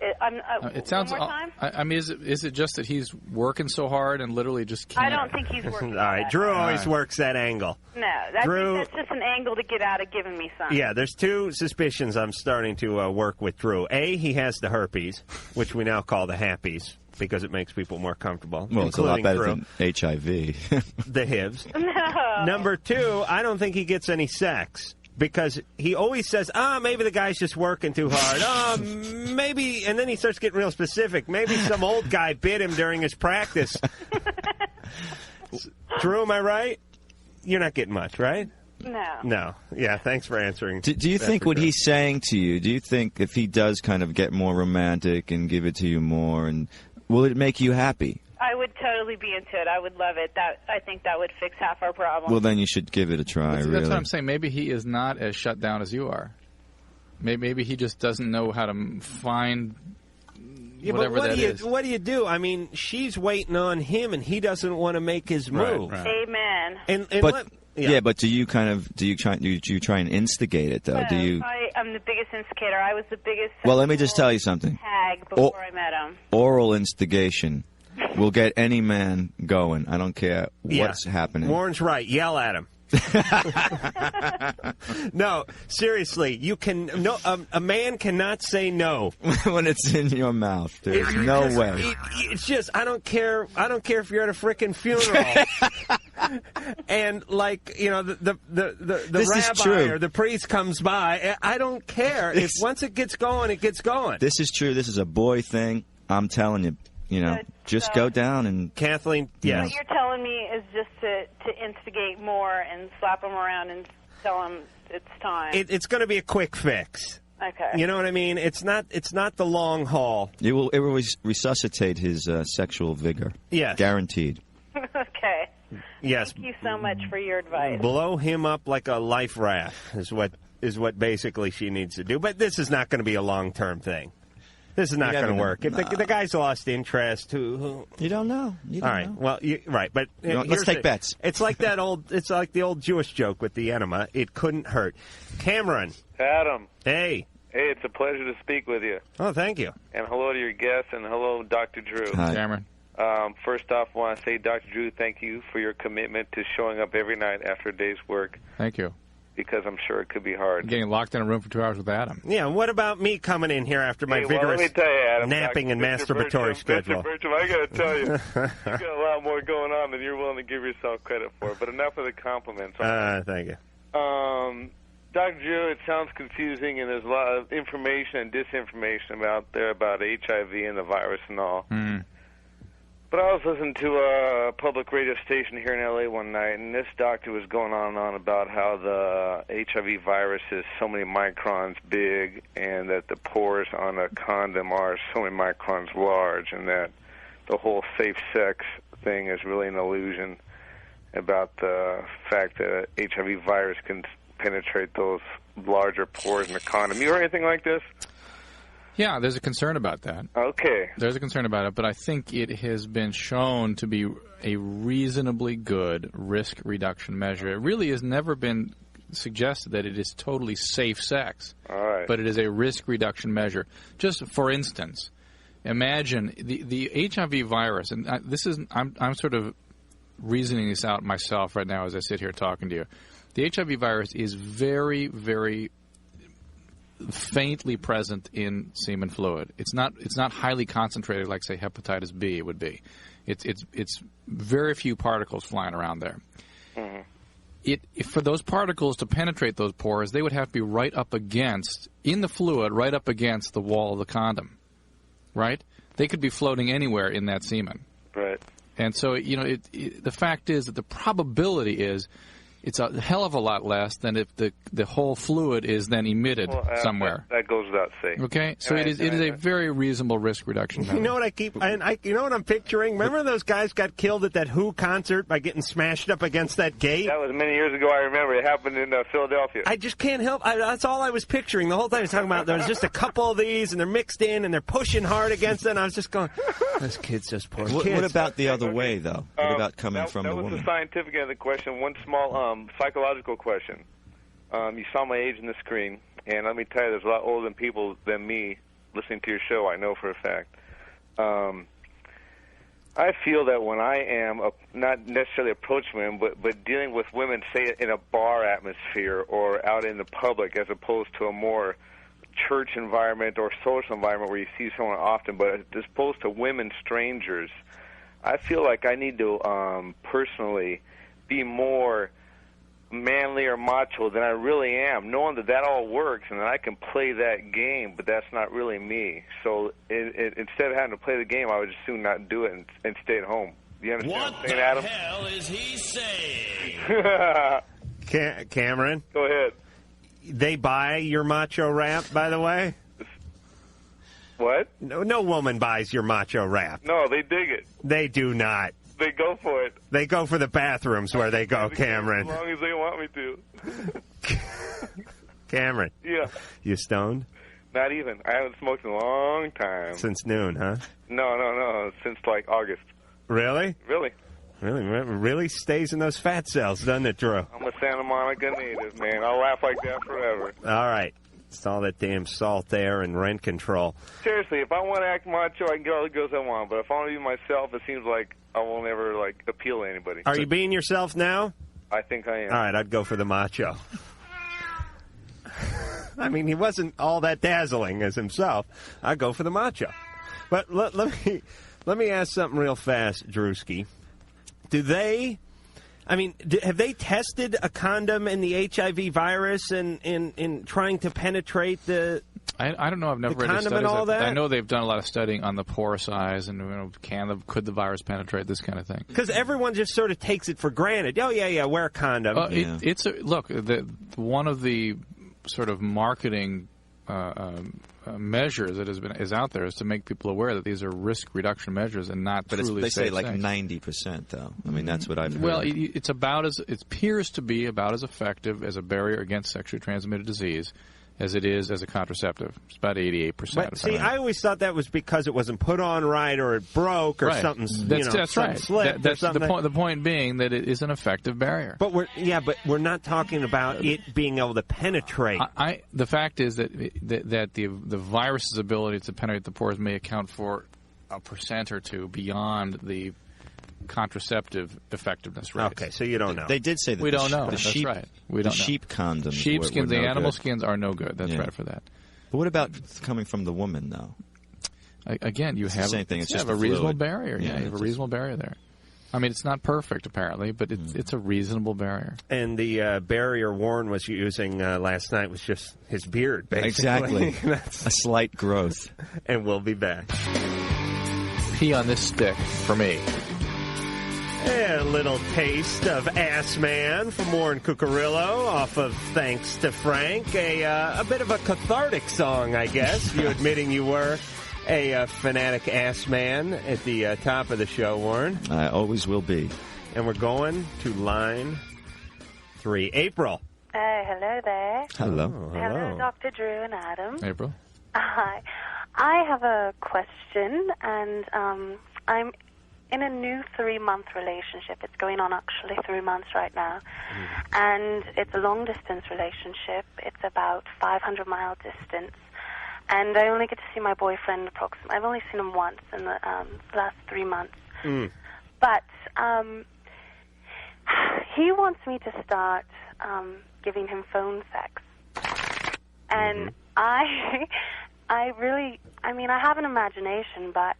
[SPEAKER 12] It
[SPEAKER 2] sounds.
[SPEAKER 12] one more time?
[SPEAKER 2] I mean, is it just that he's working so hard and literally just can't?
[SPEAKER 12] I don't think he's working.
[SPEAKER 1] All right, Drew always works that angle.
[SPEAKER 12] No, that's just an angle to get out of giving me something.
[SPEAKER 1] Yeah, there's two suspicions I'm starting to work with Drew. A, he has the herpes, which we now call the happies, because it makes people more comfortable.
[SPEAKER 7] Well, it's a lot better
[SPEAKER 1] Drew.
[SPEAKER 7] than HIV.
[SPEAKER 1] The HIVs.
[SPEAKER 12] No.
[SPEAKER 1] Number two, I don't think he gets any sex. Because he always says, maybe the guy's just working too hard. Maybe, and then he starts getting real specific. Maybe some old guy bit him during his practice. Drew, am I right? You're not getting much, right?
[SPEAKER 12] No.
[SPEAKER 1] No. Yeah, thanks for answering.
[SPEAKER 7] Do you think what he's saying to you, do you think if he does kind of get more romantic and give it to you more, and will it make you happy?
[SPEAKER 12] I would totally be into it. I would love it. I think that would fix half our problem.
[SPEAKER 7] Well, then you should give it a try, really.
[SPEAKER 2] That's what I'm saying. Maybe he is not as shut down as you are. Maybe he just doesn't know how to find whatever that is.
[SPEAKER 1] What do you do? I mean, she's waiting on him, and he doesn't want to make his move.
[SPEAKER 2] Right.
[SPEAKER 12] Amen.
[SPEAKER 7] But do you try and instigate it though? Do you?
[SPEAKER 12] I'm the biggest instigator. I was the biggest.
[SPEAKER 7] Well, let me just tell you something.
[SPEAKER 12] Hag before I met him.
[SPEAKER 7] Oral instigation will get any man going. I don't care what's happening.
[SPEAKER 1] Warren's right. Yell at him. No, seriously, you can. No, a man cannot say no
[SPEAKER 7] when it's in your mouth. There's no way.
[SPEAKER 1] It's just I don't care. I don't care if you're at a frickin' funeral. And like the rabbi or the priest comes by. I don't care. If once it gets going, it gets going.
[SPEAKER 7] This is true. This is a boy thing. I'm telling you. Just go down and
[SPEAKER 1] Kathleen. Yes.
[SPEAKER 12] What you're telling me is just to instigate more and slap them around and tell them it's time.
[SPEAKER 1] It's going to be a quick fix.
[SPEAKER 12] Okay.
[SPEAKER 1] You know what I mean? It's not the long haul.
[SPEAKER 7] It will resuscitate his sexual vigor.
[SPEAKER 1] Yes.
[SPEAKER 7] Guaranteed.
[SPEAKER 12] Okay.
[SPEAKER 1] Yes.
[SPEAKER 12] Thank you so much for your advice.
[SPEAKER 1] Blow him up like a life raft is what basically she needs to do. But this is not going to be a long-term thing. This is not going to work. If the guy's lost interest, who
[SPEAKER 7] you don't know.
[SPEAKER 1] All right. Well, right, but
[SPEAKER 7] let's take bets.
[SPEAKER 1] It's like that old. It's like the old Jewish joke with the enema. It couldn't hurt. Cameron.
[SPEAKER 16] Adam.
[SPEAKER 1] Hey.
[SPEAKER 16] Hey, it's a pleasure to speak with you.
[SPEAKER 1] Oh, thank you.
[SPEAKER 16] And hello to your guests, and hello, Dr. Drew.
[SPEAKER 7] Hi,
[SPEAKER 2] Cameron.
[SPEAKER 16] First off, I want to say, Dr. Drew, thank you for your commitment to showing up every night after a day's work.
[SPEAKER 2] Thank you.
[SPEAKER 16] Because I'm sure it could be hard.
[SPEAKER 2] Getting locked in a room for 2 hours with Adam.
[SPEAKER 1] Yeah, what about me coming in here after my vigorous
[SPEAKER 16] let me tell you, Adam,
[SPEAKER 1] napping and masturbatory schedule?
[SPEAKER 16] Mr. Bertram, I got to tell you, you've got a lot more going on than you're willing to give yourself credit for. But enough of the compliments.
[SPEAKER 1] Thank you.
[SPEAKER 16] Dr. Drew, it sounds confusing, and there's a lot of information and disinformation out there about HIV and the virus and all. But I was listening to a public radio station here in L.A. one night, and this doctor was going on and on about how the HIV virus is so many microns big and that the pores on a condom are so many microns large, and that the whole safe sex thing is really an illusion about the fact that HIV virus can penetrate those larger pores in the condom. You heard anything like this?
[SPEAKER 2] Yeah, there's a concern about that.
[SPEAKER 16] Okay.
[SPEAKER 2] There's a concern about it, but I think it has been shown to be a reasonably good risk reduction measure. It really has never been suggested that it is totally safe sex.
[SPEAKER 16] All right.
[SPEAKER 2] But it is a risk reduction measure. Just for instance, imagine the HIV virus, and I'm sort of reasoning this out myself right now as I sit here talking to you. The HIV virus is very, very faintly present in semen fluid. It's not highly concentrated like, say, hepatitis B would be. It's very few particles flying around there. Mm-hmm. For those particles to penetrate those pores, they would have to be right up against, in the fluid, right up against the wall of the condom. Right? They could be floating anywhere in that semen.
[SPEAKER 16] Right.
[SPEAKER 2] And so, the fact is that the probability is it's a hell of a lot less than if the whole fluid is then emitted somewhere.
[SPEAKER 16] That goes without saying.
[SPEAKER 2] Okay, so it is a very reasonable risk reduction method.
[SPEAKER 1] You know what you know what I'm picturing? Remember those guys got killed at that Who concert by getting smashed up against that gate?
[SPEAKER 16] That was many years ago. I remember it happened in Philadelphia.
[SPEAKER 1] I just can't help. That's all I was picturing the whole time. I was talking about there's just a couple of these, and they're mixed in, and they're pushing hard against it. And I was just going, those kids just poor kids.
[SPEAKER 7] What about the other way, though? What about coming from the woman?
[SPEAKER 16] That was the scientific end of the question. One small psychological question. You saw my age in the screen, and let me tell you, there's a lot older people than me listening to your show. I know for a fact. I feel that when I am not necessarily approaching women, but dealing with women, say in a bar atmosphere or out in the public, as opposed to a more church environment or social environment where you see someone often, but as opposed to women strangers, I feel like I need to personally be more manly or macho than I really am, knowing that all works and that I can play that game, but that's not really me. So instead of having to play the game, I would just soon not do it and stay at home. Do you understand what I'm saying, Adam?
[SPEAKER 17] What the hell is he saying?
[SPEAKER 1] Cameron?
[SPEAKER 16] Go ahead.
[SPEAKER 1] They buy your macho rap, by the way?
[SPEAKER 16] What?
[SPEAKER 1] No woman buys your macho rap.
[SPEAKER 16] No, they dig it.
[SPEAKER 1] They do not.
[SPEAKER 16] They go for it.
[SPEAKER 1] They go for the bathrooms where they go, Cameron.
[SPEAKER 16] As long as they want me to.
[SPEAKER 1] Cameron.
[SPEAKER 16] Yeah.
[SPEAKER 1] You stoned?
[SPEAKER 16] Not even. I haven't smoked in a long time.
[SPEAKER 1] Since noon, huh?
[SPEAKER 16] No. Since like August.
[SPEAKER 1] Really?
[SPEAKER 16] Really.
[SPEAKER 1] Really stays in those fat cells, doesn't it, Drew?
[SPEAKER 16] I'm a Santa Monica native, man. I'll laugh like that forever.
[SPEAKER 1] All right. It's all that damn salt there and rent control.
[SPEAKER 16] Seriously, if I want to act macho, I can get all the girls I want. But if I want to be myself, it seems like I won't ever appeal to anybody.
[SPEAKER 1] Are you being yourself now?
[SPEAKER 16] I think I am.
[SPEAKER 1] All right, I'd go for the macho. I mean, he wasn't all that dazzling as himself. I'd go for the macho. But let me ask something real fast, Drewski. Have they tested a condom in the HIV virus in trying to penetrate the
[SPEAKER 2] I don't know. I've never read the
[SPEAKER 1] condom
[SPEAKER 2] studies.
[SPEAKER 1] and all that?
[SPEAKER 2] I know they've done a lot of studying on the pore size and could the virus penetrate, this kind of thing.
[SPEAKER 1] Because everyone just sort of takes it for granted. Oh, yeah, wear a condom.
[SPEAKER 2] One of the sort of marketing measures that is out there is to make people aware that these are risk reduction measures and not truly
[SPEAKER 7] they say
[SPEAKER 2] safe
[SPEAKER 7] like
[SPEAKER 2] things.
[SPEAKER 7] 90%, though. I mean, that's what I've heard.
[SPEAKER 2] Well, it appears to be about as effective as a barrier against sexually transmitted disease as it is as a contraceptive. It's about 88%.
[SPEAKER 1] But see, I always thought that was because it wasn't put on right or it broke or something.
[SPEAKER 2] That's right.
[SPEAKER 1] Slipped.
[SPEAKER 2] That's the point being that it is an effective barrier.
[SPEAKER 1] But we're not talking about it being able to penetrate.
[SPEAKER 2] The fact is that the virus's ability to penetrate the pores may account for a % or two beyond the contraceptive effectiveness rate.
[SPEAKER 1] Okay, so you don't know.
[SPEAKER 7] They did say that
[SPEAKER 2] we don't know.
[SPEAKER 7] That's
[SPEAKER 2] right. We don't know.
[SPEAKER 7] Sheep condoms.
[SPEAKER 2] Sheepskins,
[SPEAKER 7] were
[SPEAKER 2] the
[SPEAKER 7] no
[SPEAKER 2] animal
[SPEAKER 7] good.
[SPEAKER 2] skins are no good. That's right for that.
[SPEAKER 7] But what about coming from the woman, though?
[SPEAKER 2] Again, you have
[SPEAKER 7] the same thing. It's just
[SPEAKER 2] a reasonable
[SPEAKER 7] fluid.
[SPEAKER 2] barrier. Yeah, you have a reasonable barrier there. I mean, it's not perfect, apparently, but it's a reasonable barrier.
[SPEAKER 1] And the barrier Warren was using last night was just his beard, basically.
[SPEAKER 7] Exactly. A slight growth.
[SPEAKER 1] And we'll be back.
[SPEAKER 2] Pee on this stick for me.
[SPEAKER 1] A little taste of Ass Man from Warren Cuccurullo off of Thanks to Frank. A bit of a cathartic song, I guess. You admitting you were a fanatic ass man at the top of the show, Warren.
[SPEAKER 7] I always will be.
[SPEAKER 1] And we're going to line 3. April.
[SPEAKER 3] Hello there.
[SPEAKER 7] Hello.
[SPEAKER 3] Hello, Dr. Drew and Adam.
[SPEAKER 2] April.
[SPEAKER 3] Hi. I have a question, and I'm in a new 3-month relationship. It's going on actually 3 months right now. And it's a long-distance relationship. It's about 500-mile distance. And I only get to see my boyfriend approximately. I've only seen him once in the last 3 months. But he wants me to start giving him phone sex. And I have an imagination, but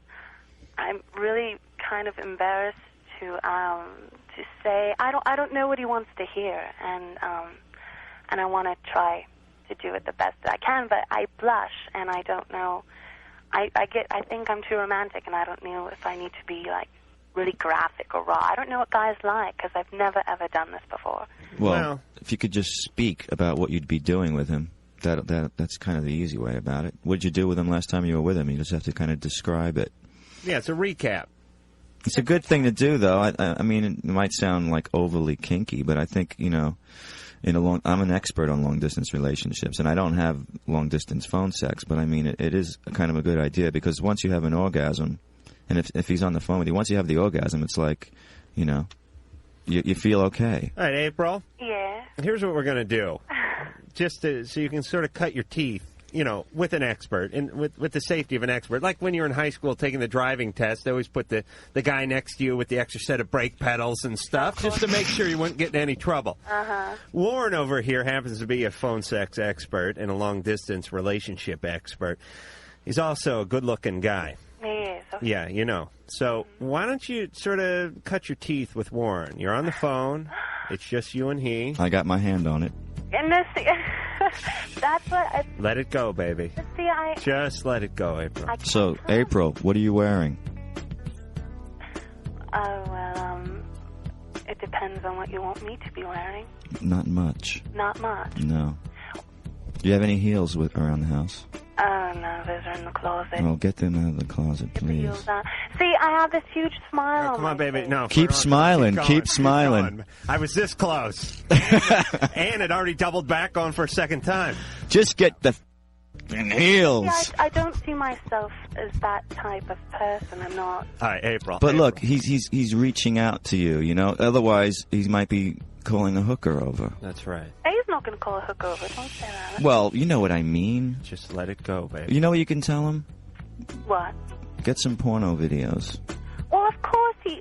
[SPEAKER 3] I'm really kind of embarrassed to say I don't know what he wants to hear, and I want to try to do it the best that I can, but I blush and I don't know. I think I'm too romantic, and I don't know if I need to be like really graphic or raw. I don't know what guys like because I've never, ever done this before.
[SPEAKER 7] Well, if you could just speak about what you'd be doing with him, that's kind of the easy way about it. What did you do with him last time you were with him? You just have to kind of describe it.
[SPEAKER 1] Yeah, it's a recap.
[SPEAKER 7] It's a good thing to do, though. I mean, it might sound like overly kinky, but I think, you know, I'm an expert on long-distance relationships, and I don't have long-distance phone sex, but I mean, it is kind of a good idea because once you have an orgasm, and if he's on the phone with you, once you have the orgasm, it's like, you know, you feel okay.
[SPEAKER 1] All right, April.
[SPEAKER 3] Yeah.
[SPEAKER 1] Here's what we're going to do. Just so you can sort of cut your teeth, you know, with an expert and with the safety of an expert. Like when you're in high school taking the driving test, they always put the guy next to you with the extra set of brake pedals and stuff just to make sure you wouldn't get in any trouble.
[SPEAKER 3] Uh-huh.
[SPEAKER 1] Warren over here happens to be a phone sex expert and a long-distance relationship expert. He's also a good-looking guy.
[SPEAKER 3] He is. Okay.
[SPEAKER 1] Yeah, you know. So why don't you sort of cut your teeth with Warren? You're on the phone. It's just you and he.
[SPEAKER 7] I got my hand on it.
[SPEAKER 3] And this, that's what
[SPEAKER 1] Let it go, baby. Just let it go, April.
[SPEAKER 7] So, April, what are you wearing?
[SPEAKER 3] Oh, well, it depends on what you want me to be wearing.
[SPEAKER 7] Not much.
[SPEAKER 3] Not much.
[SPEAKER 7] No. Do you have any heels around the house?
[SPEAKER 3] Oh, no, those are in the closet.
[SPEAKER 7] Well, get them out of the closet, please.
[SPEAKER 3] See, I have this huge smile on
[SPEAKER 1] Come on, baby. No.
[SPEAKER 7] Keep smiling. Keep smiling.
[SPEAKER 1] Keep going. I was this close. And it already doubled back on for a second time.
[SPEAKER 7] Just get the heels.
[SPEAKER 3] See, I don't see myself as that type of person. I'm not.
[SPEAKER 1] All right, April.
[SPEAKER 7] But look, he's reaching out to you, you know. Otherwise, he might be calling a hooker over.
[SPEAKER 1] That's right.
[SPEAKER 3] He's not going to call a hooker over. Don't say that.
[SPEAKER 7] Well, you know what I mean.
[SPEAKER 1] Just let it go, baby.
[SPEAKER 7] You know what you can tell him?
[SPEAKER 3] What?
[SPEAKER 7] Get some porno videos.
[SPEAKER 3] Well, of course he's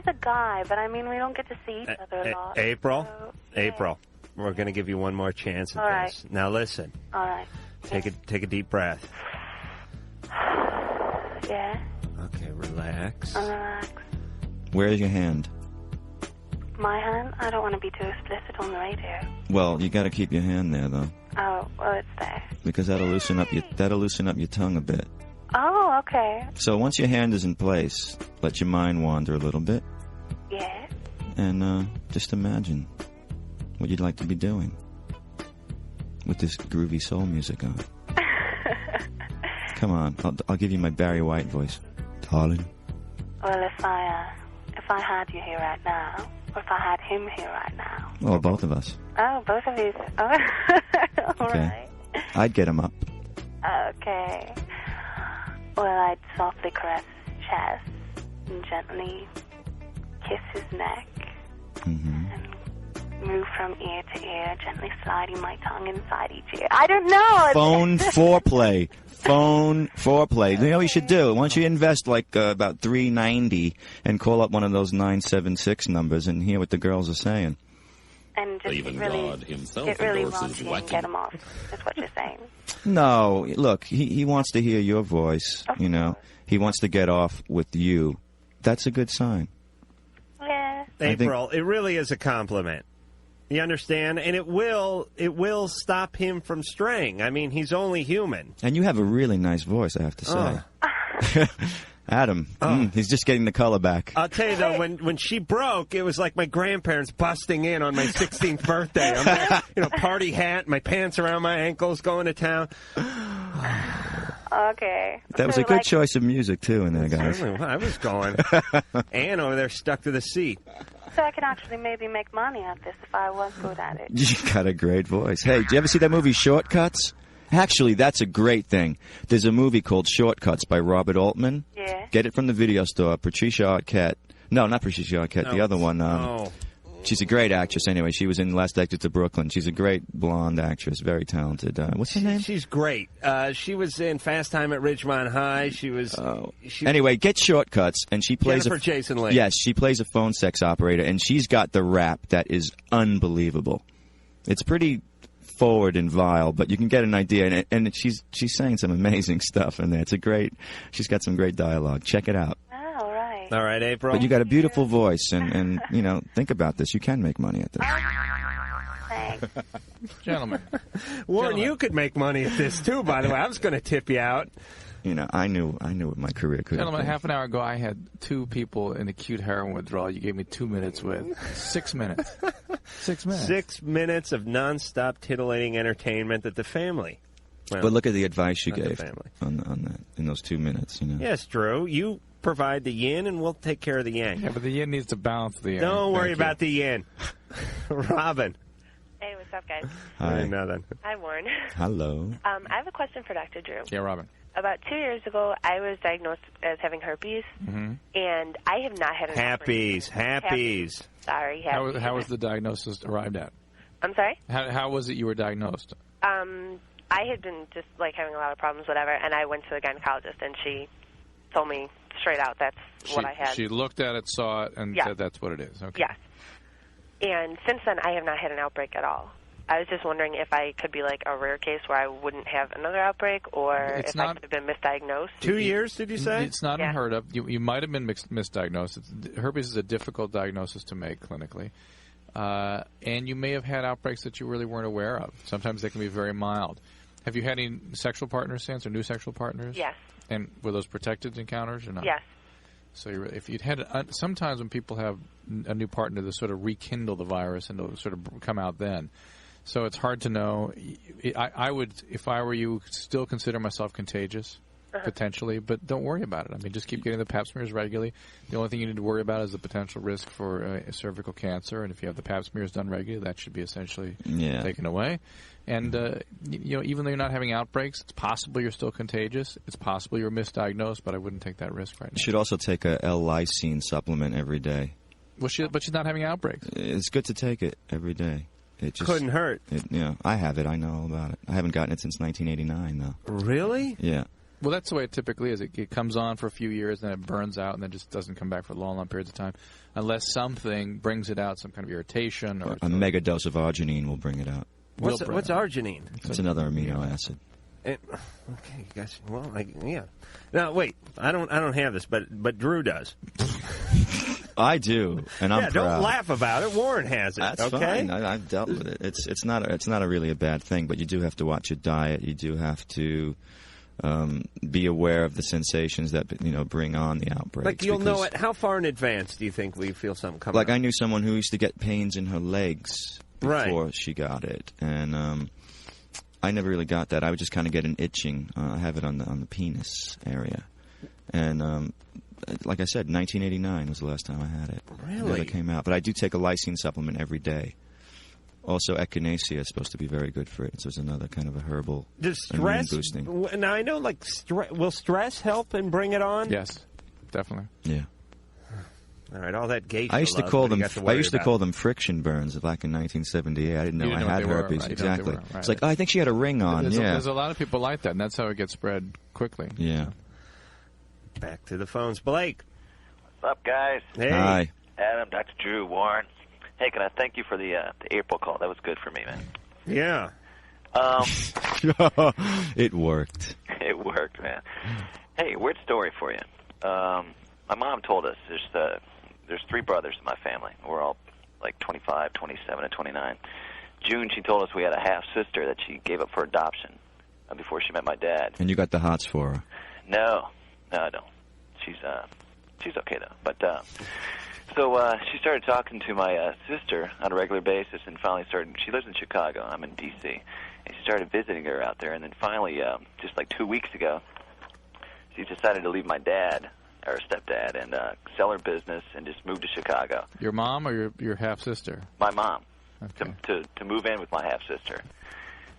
[SPEAKER 3] a guy, but I mean, we don't get to see each other a lot.
[SPEAKER 1] April?
[SPEAKER 3] So,
[SPEAKER 1] April. We're going to give you one more chance at
[SPEAKER 3] All
[SPEAKER 1] this.
[SPEAKER 3] right.
[SPEAKER 1] Now listen.
[SPEAKER 3] All right.
[SPEAKER 1] Take a deep breath.
[SPEAKER 3] Yeah.
[SPEAKER 1] Okay, relax.
[SPEAKER 3] Relax.
[SPEAKER 7] Where's your hand?
[SPEAKER 3] My hand? I don't want to be too explicit on the radio.
[SPEAKER 7] Well, you got to keep your hand there, though,
[SPEAKER 3] Oh, well, it's there.
[SPEAKER 7] because that'll loosen up your tongue a bit.
[SPEAKER 3] Oh, okay.
[SPEAKER 7] So once your hand is in place, let your mind wander a little bit,
[SPEAKER 3] Yeah.
[SPEAKER 7] and just imagine what you'd like to be doing with this groovy soul music on. Come on, I'll give you my Barry White voice, darling.
[SPEAKER 3] Well, if I had you here right now, or if I had him here right now.
[SPEAKER 7] Oh, both of us.
[SPEAKER 3] Oh, both of you. Oh, all
[SPEAKER 7] Okay.
[SPEAKER 3] right.
[SPEAKER 7] I'd get him up.
[SPEAKER 3] Okay. Well, I'd softly caress his chest and gently kiss his neck
[SPEAKER 7] Mm-hmm.
[SPEAKER 3] and move from ear to ear, gently sliding my tongue inside each ear. I don't know.
[SPEAKER 7] Phone foreplay. Phone foreplay. You know what you should do? Why don't you invest like about $3.90 and call up one of those 976 numbers and hear what the girls are saying?
[SPEAKER 3] And just
[SPEAKER 17] Even
[SPEAKER 3] really,
[SPEAKER 17] God himself
[SPEAKER 3] get really
[SPEAKER 17] endorses
[SPEAKER 3] raunchy and get him off. That's what you're saying.
[SPEAKER 7] No, look, he wants to hear your voice, you know. He wants to get off with you. That's a good sign.
[SPEAKER 3] Yeah.
[SPEAKER 1] April, it really is a compliment. You understand? And it will stop him from straying. I mean, he's only human.
[SPEAKER 7] And you have a really nice voice, I have to say. Adam, he's just getting the color back.
[SPEAKER 1] I'll tell you, though, when she broke, it was like my grandparents busting in on my 16th birthday. I'm like, you know, party hat, my pants around my ankles, going to town.
[SPEAKER 3] Okay.
[SPEAKER 7] That was a good choice of music, too, in there, guys.
[SPEAKER 1] I was going. Ann over there stuck to the seat.
[SPEAKER 3] So I could actually maybe make money at this if I was good at it.
[SPEAKER 7] You got a great voice. Hey, did you ever see that movie Shortcuts? Actually, that's a great thing. There's a movie called Shortcuts by Robert Altman.
[SPEAKER 3] Yeah.
[SPEAKER 7] Get it from the video store. Patricia Arquette. No, not Patricia Arquette. The other one. She's a great actress anyway. She was in Last Exit to Brooklyn. She's a great blonde actress. Very talented. What's her name?
[SPEAKER 1] She's great. She was in Fast Time at Ridgemont High. She was...
[SPEAKER 7] Anyway, get Shortcuts, and she plays
[SPEAKER 1] Jennifer Jason Leigh.
[SPEAKER 7] Yes, she plays a phone sex operator, and she's got the rap that is unbelievable. It's pretty forward and vile, but you can get an idea, and she's saying some amazing stuff in there. She's got some great dialogue. Check it out.
[SPEAKER 1] All right, April.
[SPEAKER 7] But you got a beautiful voice, and you know, think about this. You can make money at this.
[SPEAKER 2] Gentlemen.
[SPEAKER 1] Warren, you could make money at this, too, by the way. I was going to tip you out.
[SPEAKER 7] You know, I knew what my career could have
[SPEAKER 2] Gentlemen,
[SPEAKER 7] been.
[SPEAKER 2] half an hour ago, I had 2 people in acute heroin withdrawal. You gave me 2 minutes with 6 minutes. 6 minutes.
[SPEAKER 1] 6 minutes of nonstop titillating entertainment that the family. Well,
[SPEAKER 7] But look at the advice you
[SPEAKER 1] not the
[SPEAKER 7] gave
[SPEAKER 1] family.
[SPEAKER 7] on that in those 2 minutes. You know.
[SPEAKER 1] Yes, Drew. You provide the yin, and we'll take care of the yang.
[SPEAKER 2] Yeah, but the yin needs to balance the yang.
[SPEAKER 1] Don't worry
[SPEAKER 2] Thank you.
[SPEAKER 1] about the yin. Robin.
[SPEAKER 17] Hey, what's up, guys?
[SPEAKER 7] Hi.
[SPEAKER 1] Nothing.
[SPEAKER 17] Hi, Warren.
[SPEAKER 7] Hello.
[SPEAKER 17] I have a question for Dr. Drew.
[SPEAKER 2] Yeah, Robin.
[SPEAKER 17] About 2 years ago, I was diagnosed as having herpes,
[SPEAKER 2] Mm-hmm.
[SPEAKER 17] and I have not had an
[SPEAKER 1] Happies.
[SPEAKER 17] Sorry,
[SPEAKER 2] How
[SPEAKER 17] happies.
[SPEAKER 2] was the diagnosis arrived at?
[SPEAKER 17] I'm sorry?
[SPEAKER 2] How was it you were diagnosed?
[SPEAKER 17] I had been just, like, having a lot of problems, whatever, and I went to the gynecologist, and she told me straight out that's what I had.
[SPEAKER 2] She looked at it, saw it, and
[SPEAKER 17] Yeah.
[SPEAKER 2] said that's what it is. Okay.
[SPEAKER 17] Yes. And since then, I have not had an outbreak at all. I was just wondering if I could be like a rare case where I wouldn't have another outbreak, or
[SPEAKER 2] It's
[SPEAKER 17] if
[SPEAKER 2] not-
[SPEAKER 17] I could have been misdiagnosed.
[SPEAKER 1] 2 years, did you say?
[SPEAKER 2] It's not unheard of. You might have been misdiagnosed. Herpes is a difficult diagnosis to make clinically. And you may have had outbreaks that you really weren't aware of. Sometimes they can be very mild. Have you had any sexual partners since, or new sexual partners?
[SPEAKER 17] Yes.
[SPEAKER 2] And were those protected encounters or not?
[SPEAKER 17] Yes.
[SPEAKER 2] So if you'd had sometimes when people have a new partner, they sort of rekindle the virus and it'll sort of come out then. So it's hard to know. I would, if I were you, still consider myself contagious, potentially, but don't worry about it. I mean, just keep getting the pap smears regularly. The only thing you need to worry about is the potential risk for cervical cancer, and if you have the pap smears done regularly, that should be essentially taken away. And even though you're not having outbreaks, it's possible you're still contagious. It's possible you're misdiagnosed, but I wouldn't take that risk right now.
[SPEAKER 7] You should also take a L-lysine supplement every day.
[SPEAKER 2] Well, but she's not having outbreaks.
[SPEAKER 7] It's good to take it every day. It just
[SPEAKER 1] Couldn't hurt.
[SPEAKER 7] I have it. I know all about it. I haven't gotten it since 1989, though.
[SPEAKER 1] Really?
[SPEAKER 7] Yeah.
[SPEAKER 2] Well, that's the way it typically is. It comes on for a few years, then it burns out, and then just doesn't come back for long, long periods of time, unless something brings it out, some kind of irritation. Or
[SPEAKER 7] A mega dose of arginine will bring it out.
[SPEAKER 1] What's arginine?
[SPEAKER 7] It's another amino acid.
[SPEAKER 1] Okay, guys. Well, yeah. Now wait, I don't have this, but Drew does.
[SPEAKER 7] I do, and I'm proud.
[SPEAKER 1] Don't laugh about it. Warren has it.
[SPEAKER 7] That's
[SPEAKER 1] okay?
[SPEAKER 7] fine. I've dealt with it. It's not a really a bad thing, but you do have to watch your diet. You do have to be aware of the sensations that bring on the outbreaks.
[SPEAKER 1] Like you'll know it. How far in advance do you think we feel something coming?
[SPEAKER 7] Like
[SPEAKER 1] up?
[SPEAKER 7] I knew someone who used to get pains in her legs before she got it, and I never really got that. I would just kind of get an itching. I have it on the penis area, and like I said, 1989 was the last time I had it.
[SPEAKER 1] Really?
[SPEAKER 7] It came out. But I do take a lysine supplement every day. Also, echinacea is supposed to be very good for it. So it's another kind of a herbal
[SPEAKER 1] Does
[SPEAKER 7] immune
[SPEAKER 1] stress?
[SPEAKER 7] boosting.
[SPEAKER 1] Now I know, will stress help and bring it on?
[SPEAKER 2] Yes, definitely.
[SPEAKER 7] Yeah.
[SPEAKER 1] All right, all that geisha.
[SPEAKER 7] I used to
[SPEAKER 1] love,
[SPEAKER 7] call
[SPEAKER 1] what do
[SPEAKER 7] them.
[SPEAKER 1] you got to
[SPEAKER 7] I
[SPEAKER 1] worry
[SPEAKER 7] used to
[SPEAKER 1] about?
[SPEAKER 7] call them friction burns back in 1978. I didn't know
[SPEAKER 2] You didn't
[SPEAKER 7] I
[SPEAKER 2] know
[SPEAKER 7] had
[SPEAKER 2] what they were,
[SPEAKER 7] herpes.
[SPEAKER 2] right? You didn't know what they
[SPEAKER 7] Exactly.
[SPEAKER 2] were, right.
[SPEAKER 7] It's like, oh, I think she had a ring on.
[SPEAKER 2] There's a lot of people like that, and that's how it gets spread quickly.
[SPEAKER 7] Yeah.
[SPEAKER 1] Back to the phones, Blake.
[SPEAKER 18] What's up, guys?
[SPEAKER 1] Hey.
[SPEAKER 7] Hi.
[SPEAKER 18] Adam, Dr. Drew, Warren. Hey, can I thank you for the April call? That was good for me, man.
[SPEAKER 1] Yeah.
[SPEAKER 7] It worked.
[SPEAKER 18] It worked, man. Hey, weird story for you. My mom told us there's 3 brothers in my family. We're all like 25, 27, and 29. June, she told us we had a half-sister that she gave up for adoption before she met my dad.
[SPEAKER 7] And you got the hots for her.
[SPEAKER 18] No, I don't. She's okay, though. But so she started talking to my sister on a regular basis, and finally she lives in Chicago, I'm in D.C., and she started visiting her out there, and then finally, just like 2 weeks ago, she decided to leave my dad, or stepdad, and sell her business and just move to Chicago.
[SPEAKER 2] Your mom or your half-sister?
[SPEAKER 18] My mom,
[SPEAKER 2] Okay.
[SPEAKER 18] to move in with my half-sister.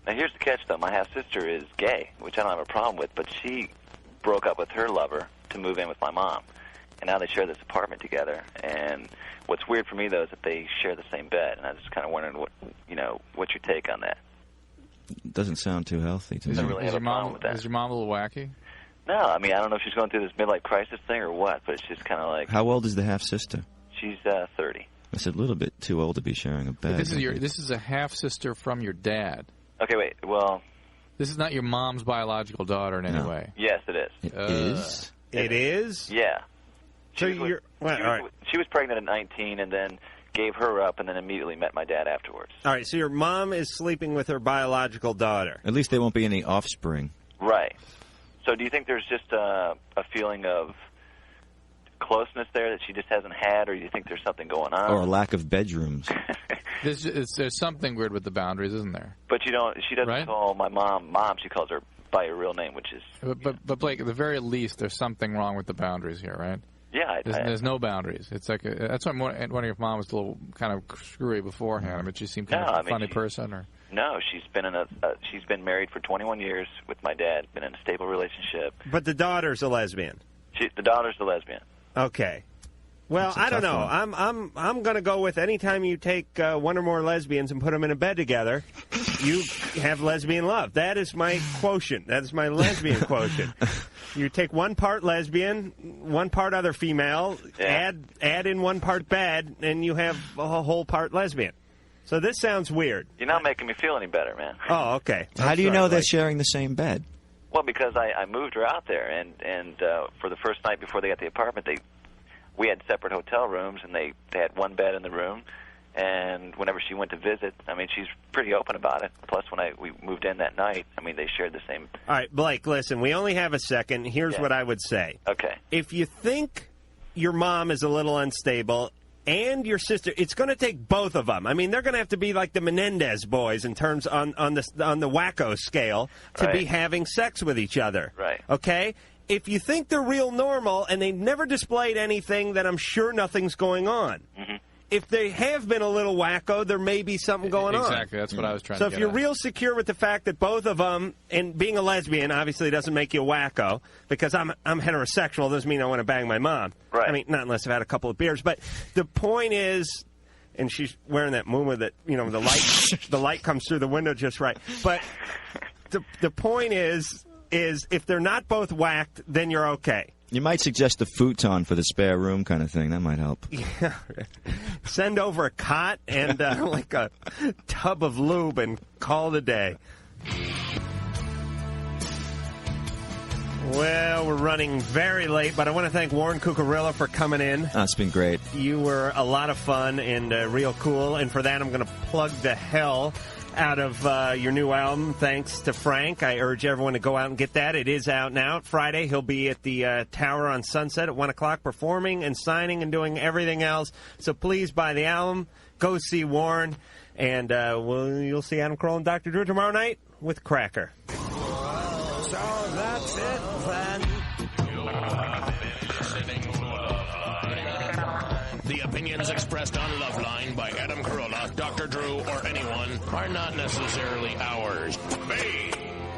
[SPEAKER 18] Now, here's the catch, though. My half-sister is gay, which I don't have a problem with, but she broke up with her lover to move in with my mom. And now they share this apartment together. And what's weird for me, though, is that they share the same bed. And I was just kind of wondering what's your take on that?
[SPEAKER 7] Doesn't sound too healthy to me.
[SPEAKER 18] really have a problem with that.
[SPEAKER 2] Is your mom a little wacky?
[SPEAKER 18] No, I mean, I don't know if she's going through this midlife crisis thing or what, but it's just kind of like...
[SPEAKER 7] How old is the half-sister?
[SPEAKER 18] She's 30.
[SPEAKER 7] It's a little bit too old to be sharing a bed.
[SPEAKER 2] This is a half-sister from your dad.
[SPEAKER 18] Okay, wait, well...
[SPEAKER 2] This is not your mom's biological daughter in any
[SPEAKER 7] No.
[SPEAKER 2] way.
[SPEAKER 18] Yes, it is.
[SPEAKER 7] It is?
[SPEAKER 1] It is?
[SPEAKER 18] Yeah.
[SPEAKER 1] So you're... Well, all right.
[SPEAKER 18] She was pregnant at 19 and then gave her up and then immediately met my dad afterwards.
[SPEAKER 1] All right, so your mom is sleeping with her biological daughter.
[SPEAKER 7] At least there won't be any offspring.
[SPEAKER 18] Right. So do you think there's just a feeling of closeness there that she just hasn't had, or do you think there's something going on?
[SPEAKER 7] Or a lack of bedrooms.
[SPEAKER 2] There's something weird with the boundaries, isn't there?
[SPEAKER 18] But she doesn't call my mom Mom. She calls her by her real name, which is...
[SPEAKER 2] But Blake, at the very least, there's something wrong with the boundaries here, right?
[SPEAKER 18] Yeah.
[SPEAKER 2] There's no boundaries. It's like that's why I'm wondering if Mom was a little kind of screwy beforehand. I mean, she seemed kind of a funny person, or...
[SPEAKER 18] No, she's been married for 21 years with my dad, been in a stable relationship.
[SPEAKER 1] But the daughter's a lesbian.
[SPEAKER 18] The daughter's a lesbian.
[SPEAKER 1] Okay. Well, I don't know. I'm going to go with anytime you take one or more lesbians and put them in a bed together, you have lesbian love. That is my quotient. That is my lesbian quotient. You take one part lesbian, one part other female, add in one part bad, and you have a whole part lesbian. So this sounds weird.
[SPEAKER 18] You're not making me feel any better, man.
[SPEAKER 1] Oh, okay.
[SPEAKER 7] How do you know they're sharing the same bed?
[SPEAKER 18] Well, because I moved her out there, and for the first night before they got the apartment, we had separate hotel rooms, and they had one bed in the room. And whenever she went to visit, I mean, she's pretty open about it. Plus, when we moved in that night, I mean, they shared the same.
[SPEAKER 1] All right, Blake, listen, we only have a second. Here's what I would say.
[SPEAKER 18] Okay.
[SPEAKER 1] If you think your mom is a little unstable and your sister, it's going to take both of them. I mean, they're going to have to be like the Menendez boys in terms on the wacko scale to be having sex with each other.
[SPEAKER 18] Right.
[SPEAKER 1] Okay? If you think they're real normal and they've never displayed anything, then I'm sure nothing's going on.
[SPEAKER 18] Mm-hmm.
[SPEAKER 1] If they have been a little wacko, there may be something going on.
[SPEAKER 2] Exactly. That's what I was trying to
[SPEAKER 1] get at. So if you're real secure with the fact that both of them, and being a lesbian obviously doesn't make you a wacko, because I'm heterosexual, doesn't mean I want to bang my mom.
[SPEAKER 18] Right.
[SPEAKER 1] I mean, not unless I've had a couple of beers. But the point is, and she's wearing that muumuu that, the light comes through the window just right. But the point is if they're not both whacked, then you're okay.
[SPEAKER 7] You might suggest a futon for the spare room kind of thing. That might help.
[SPEAKER 1] Yeah. Send over a cot and like a tub of lube and call it a day. Well, we're running very late, but I want to thank Warren Cuccurullo for coming in.
[SPEAKER 7] Oh, it's been great.
[SPEAKER 1] You were a lot of fun and real cool, and for that I'm going to plug the hell out of your new album, Thanks to Frank. I urge everyone to go out and get that. It is out now. Friday, he'll be at the Tower on Sunset at 1 o'clock performing and signing and doing everything else. So please buy the album. Go see Warren. And you'll see Adam Carolla and Dr. Drew tomorrow night with Cracker.
[SPEAKER 19] So that's it then. The opinions expressed on Loveline by Adam Carolla, Dr. Drew, or anyone are not necessarily ours. Be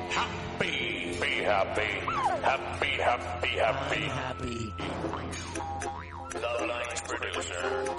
[SPEAKER 19] happy. Be happy. Happy, happy, happy. Loveline's producer.